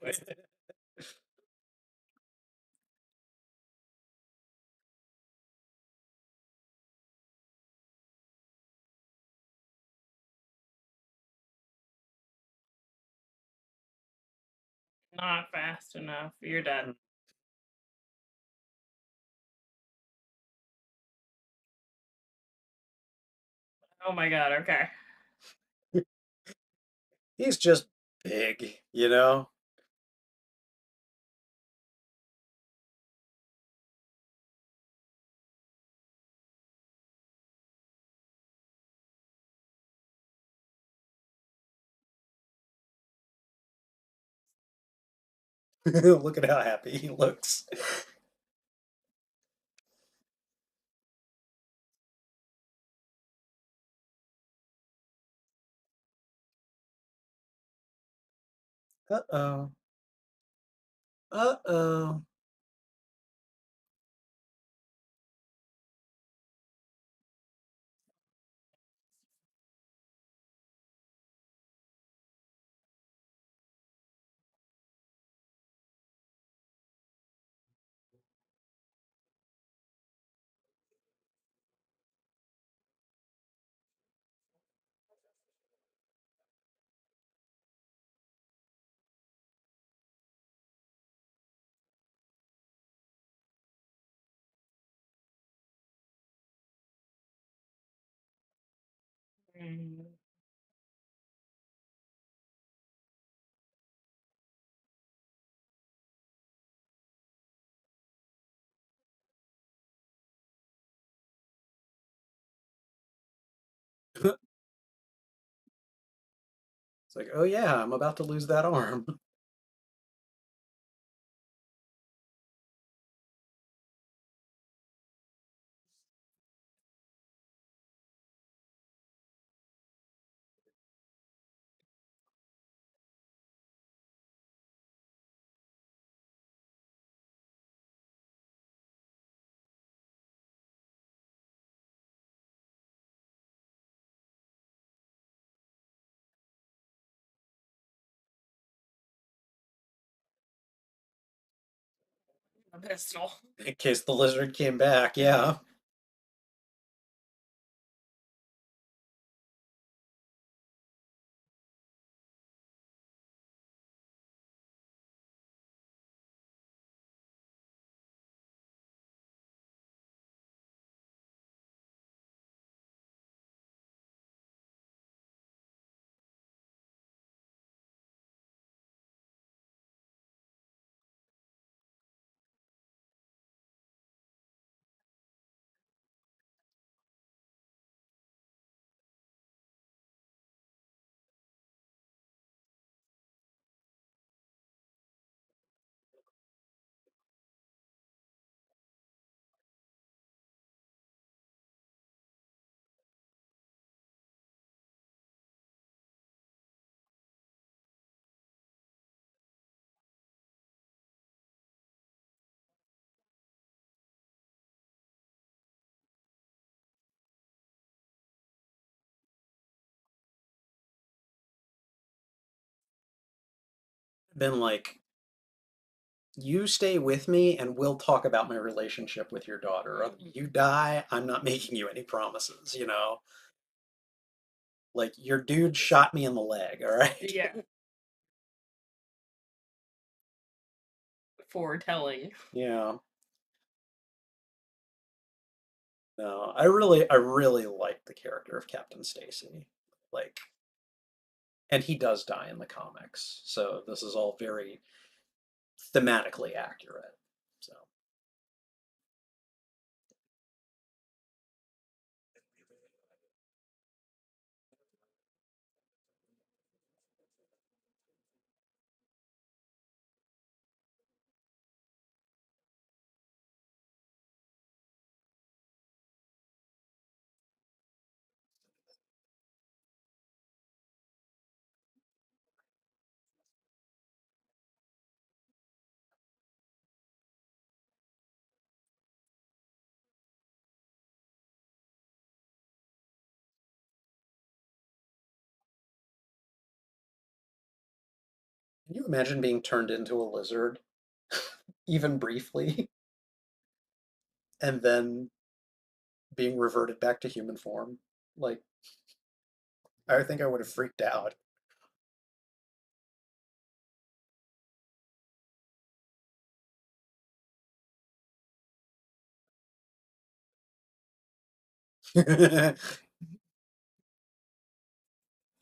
Not fast enough. You're dead. Oh my god, okay. He's just big, you know? Look at how happy he looks. Uh-oh. Uh-oh. Mm. It's like, oh yeah, I'm about to lose that arm. A pistol. In case the lizard came back, yeah. Been like you stay with me and we'll talk about my relationship with your daughter. Mhm. You die, I'm not making you any promises, you know? Like, your dude shot me in the leg, all right? Yeah, foretelling. Yeah. No, I really like the character of Captain Stacy. Like, and he does die in the comics, so this is all very thematically accurate. So, can you imagine being turned into a lizard, even briefly, and then being reverted back to human form? Like, I think I would have freaked out.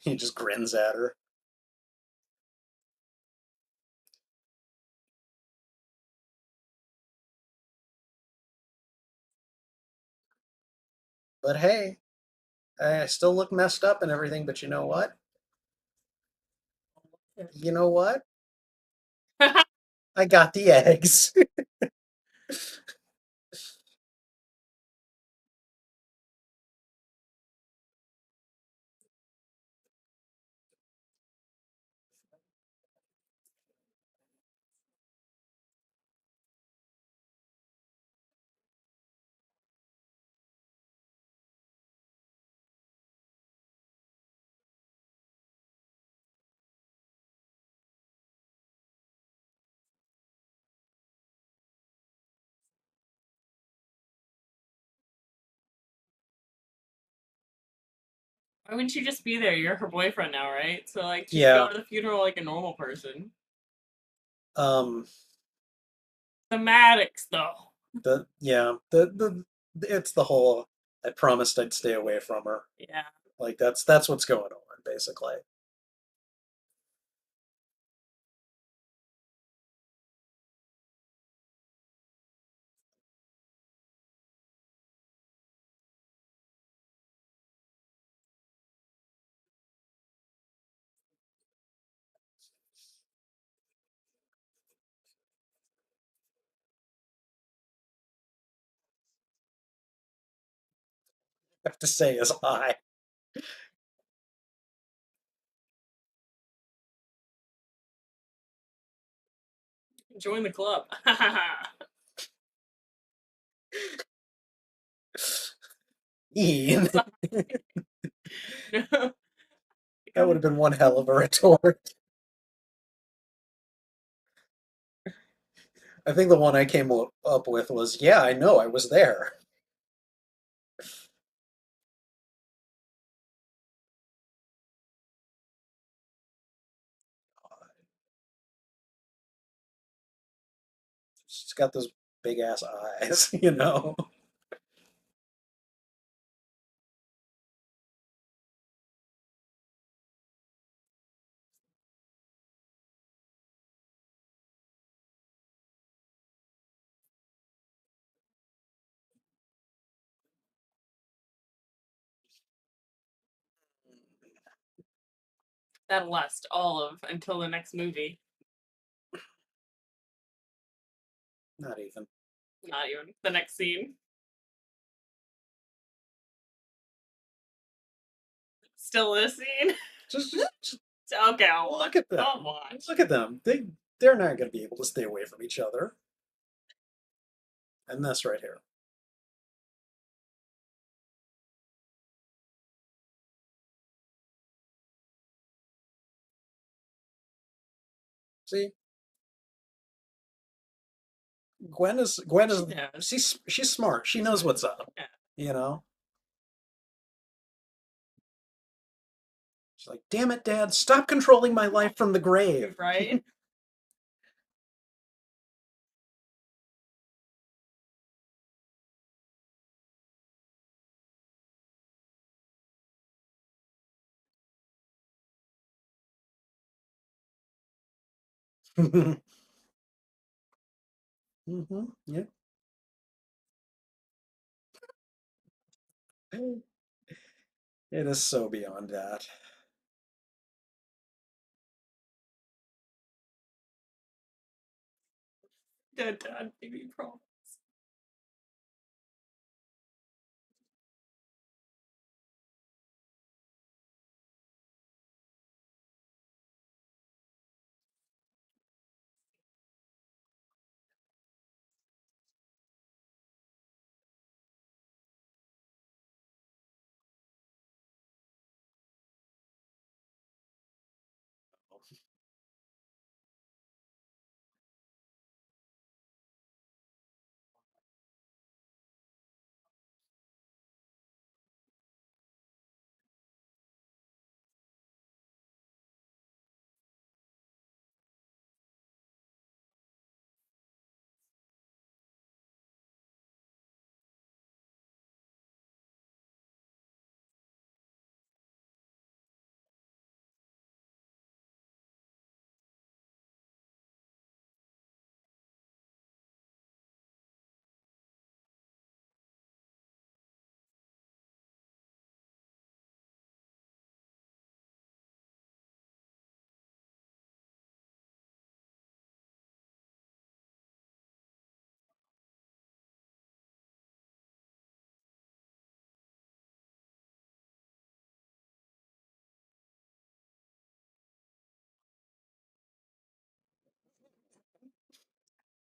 He just grins at her. But hey, I still look messed up and everything, but you know what? You know what? I got the eggs. Why wouldn't you just be there? You're her boyfriend now, right? So like, just go Yeah. to the funeral like a normal person. Um, Thematics, though. yeah, it's the whole I promised I'd stay away from her. Yeah. Like that's what's going on, basically. I have to say is I. Join the club. Ian. No. That would have been one hell of a retort. I think the one I came up with was, yeah, I know, I was there. She's got those big ass eyes, you know. That'll last all of until the next movie. Not even. Not even the next scene. Still this scene. Just Okay, I'll look watch. at them. I'll watch. Look at them. They're not going to be able to stay away from each other. And this right here. See? Gwen is She knows. she's smart. She knows what's up. Yeah. You know. She's like, damn it, Dad, stop controlling my life from the grave. Right? Yeah. It is so beyond that. Dead dad, baby promise.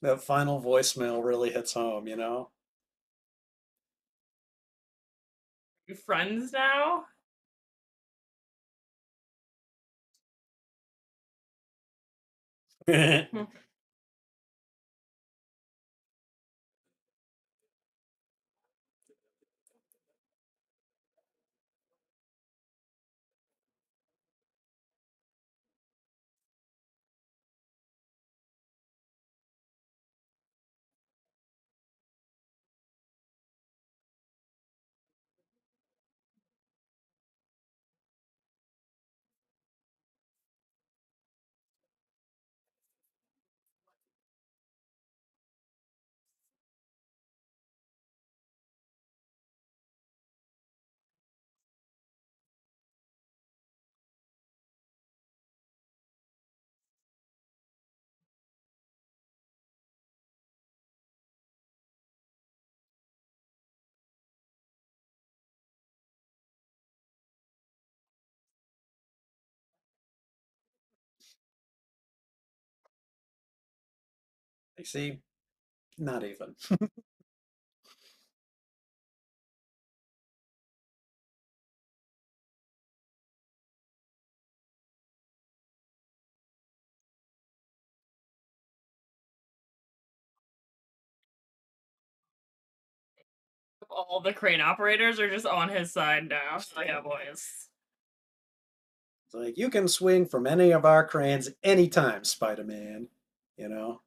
That final voicemail really hits home, you know? You friends now? You see, not even. All the crane operators are just on his side now. So yeah, boys. It's like, you can swing from any of our cranes anytime, Spider-Man. You know?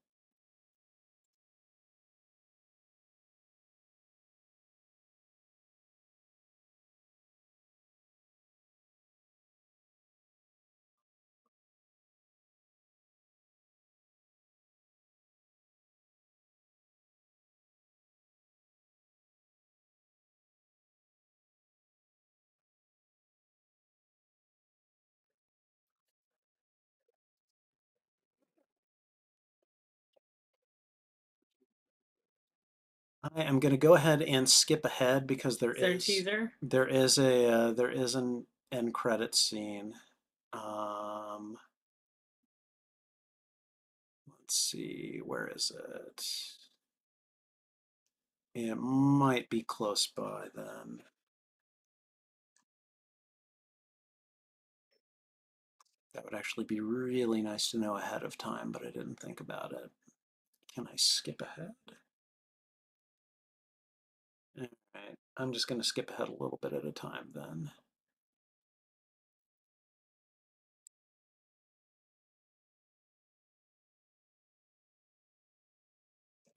I am going to go ahead and skip ahead because Is there a teaser? there is an end credit scene. Um, let's see, where is it? It might be close by then. That would actually be really nice to know ahead of time, but I didn't think about it. Can I skip ahead? All right, I'm just going to skip ahead a little bit at a time then.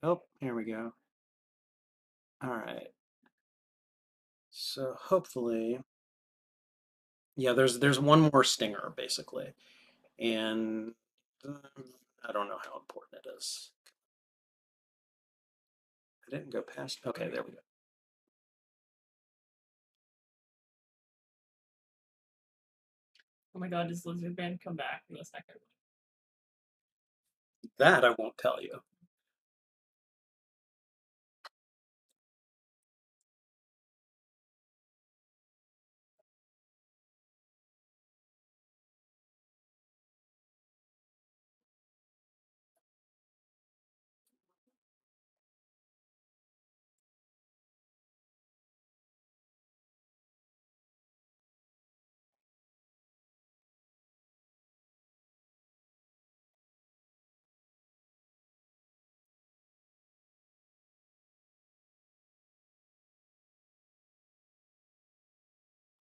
Oh, here we go. All right. So hopefully, yeah, there's one more stinger basically, and um, I don't know how important it is. I didn't go past. Okay, there we go. Oh my god, does Lizard Man come back in the second That I won't tell you.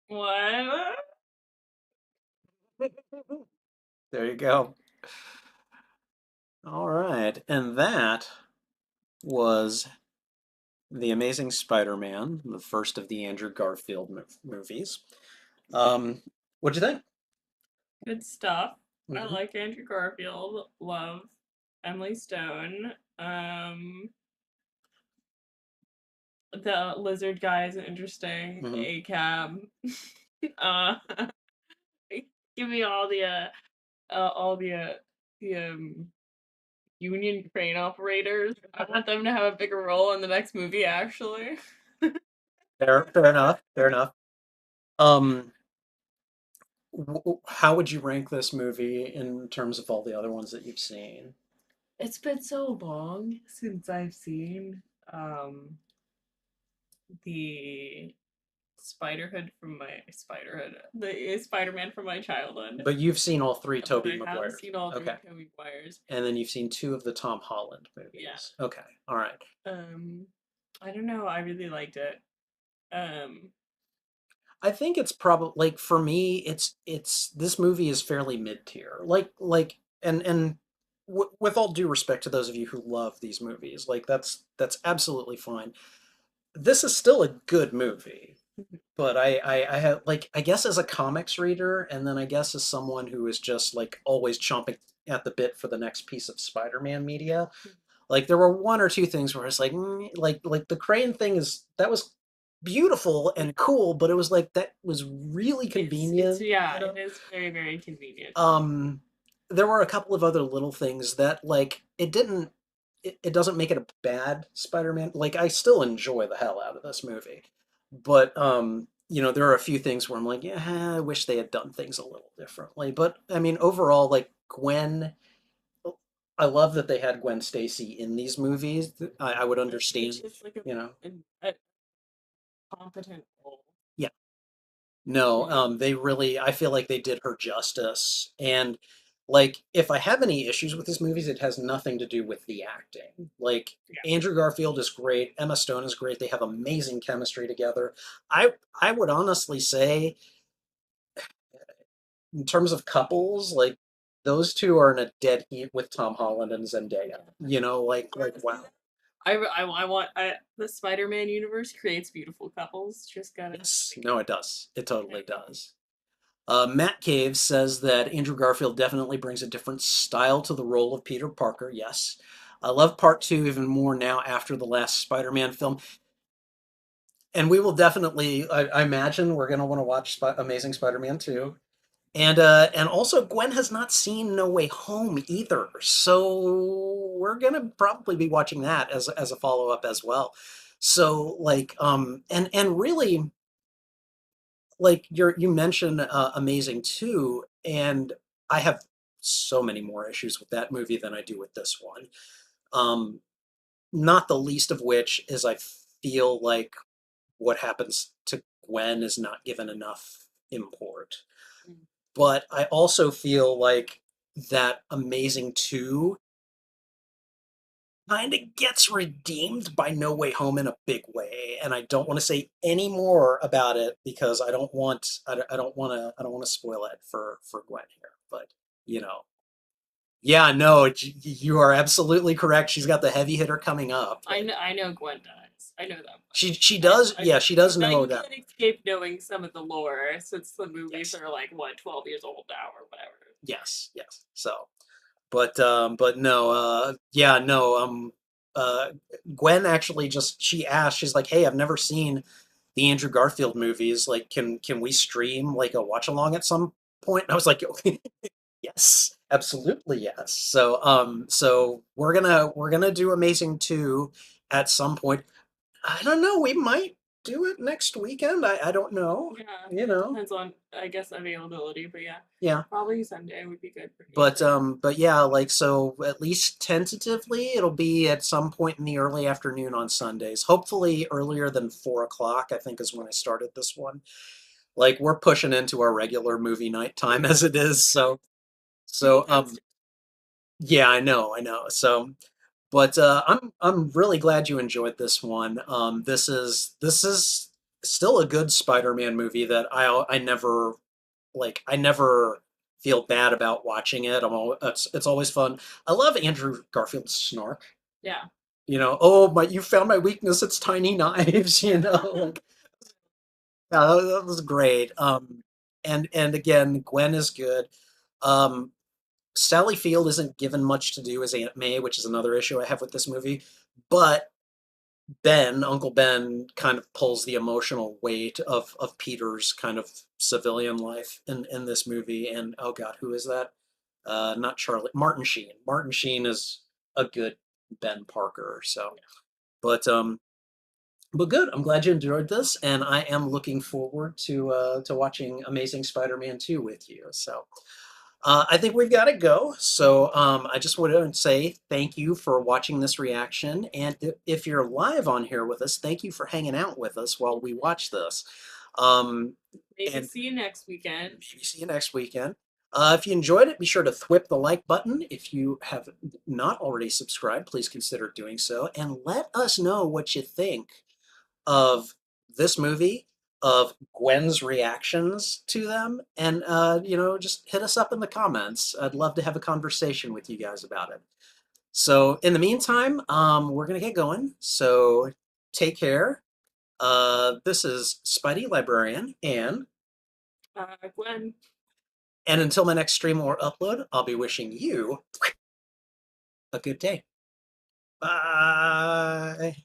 one? What? There you go. All right, and that was The Amazing Spider-Man, the first of the Andrew Garfield movies. Um, what'd you think? Good stuff. I Hmm. like Andrew Garfield. Love Emily Stone. The lizard guy is an interesting. Hmm. A cab. uh, give me all the union crane operators. I want them to have a bigger role in the next movie. Actually, Fair enough. Fair enough. Um, how would you rank this movie in terms of all the other ones that you've seen? it's been so long since I've seen um the the Spider-Man from my childhood. But you've seen all three But Tobey I have Maguires. seen all three Okay. Tobey Maguires. And then you've seen two of the Tom Holland Yeah. movies. Okay. All right. Um, I don't know. I really liked it. Um, I think it's probably like for me, it's this movie is fairly mid-tier. And with all due respect to those of you who love these movies, like that's absolutely fine. This is still a good movie, but I have like I guess as a comics reader, and then I guess as someone who is just like always chomping at the bit for the next piece of Spider-Man media, like there were one or two things where it's like, like the crane thing is that was beautiful and cool, but it was like that was really it's convenient, yeah, it is very very convenient. um, there were a couple of other little things that like it doesn't make it a bad Spider-Man. Like I still enjoy the hell out of this movie. But there are a few things where I'm like, yeah, I wish they had done things a little differently. But I mean, overall, like Gwen, I love that they had Gwen Stacy in these movies. I would understand, It's just like you know. a competent role. Yeah. No, Mm. they really, I feel like they did her justice. And like, if I have any issues with these movies, it has nothing to do with the acting. Like, Yeah. Andrew Garfield is great, Emma Stone is great. They have amazing chemistry together. I would honestly say, in terms of couples, like those two are in a dead heat with Tom Holland and Zendaya. Like wow. I want the Spider-Man universe creates beautiful couples. Just gotta Yes, like, no, it does. It totally yeah. does. Matt Cave says that Andrew Garfield definitely brings a different style to the role of Peter Parker. Yes. I love part two even more now after the last Spider-Man film. And we will definitely, I imagine, we're going to want to watch Amazing Spider-Man 2. And also, Gwen has not seen No Way Home either. So we're going to probably be watching that as a follow-up as well. So, like, and really, like you mentioned Amazing too, and I have so many more issues with that movie than I do with this one. Um, Not the least of which is I feel like what happens to Gwen is not given enough import. Mm. But I also feel like that Amazing 2 kind of gets redeemed by No Way Home in a big way, and I don't want to say any more about it because I don't want to spoil it for Gwen here. But you know, yeah, no, you are absolutely correct. She's got the heavy hitter coming up. I know Gwen does. I know that much. She does, I yeah, she does now know you that. can't escape knowing some of the lore since the movies Yes, are like what 12 years old now or whatever. yes. So, but no, yeah, no, uh, Gwen actually just she asked, she's like, "Hey, I've never seen the Andrew Garfield movies. Like, can we stream like a watch along at some point?" And I was like, yes, absolutely yes. So so we're gonna do Amazing 2 at some point. I don't know, we might do it next weekend. I don't know. Yeah, You it know. depends on I guess availability, but yeah, Yeah. probably Sunday would be good for me too. But yeah, like so at least tentatively it'll be at some point in the early afternoon on Sundays. Hopefully earlier than 4 o'clock, I think is when I started this one. Like we're pushing into our regular movie night time as it is. So See, so that's yeah, I know. So but I'm really glad you enjoyed this one. This is still a good Spider-Man movie that I never I never feel bad about watching it. It's always fun. I love Andrew Garfield's snark. yeah. You know, oh my, you found my weakness. It's tiny knives. You know, like yeah, that was great. And again, Gwen is good. Um, Sally Field isn't given much to do as Aunt May, which is another issue I have with this movie. But Uncle Ben, kind of pulls the emotional weight of Peter's kind of civilian life in this movie. And oh God, who is that? Not Charlie, Martin Sheen. Martin Sheen is a good Ben Parker. So, but um, but good. I'm glad you enjoyed this, and I am looking forward to watching Amazing Spider-Man 2 with you. So. I think we've got to go. So I just want to say thank you for watching this reaction. And if you're live on here with us, thank you for hanging out with us while we watch this. Um, Maybe and see you next weekend. maybe see you next weekend. If you enjoyed it, be sure to thwip the like button. If you have not already subscribed, please consider doing so. And let us know what you think of this movie, of Gwen's reactions to them, and just hit us up in the comments. I'd love to have a conversation with you guys about it. So in the meantime, we're gonna get going. So take care. This is Spidey Librarian, Gwen. and until my next stream or upload, I'll be wishing you a good day. Bye.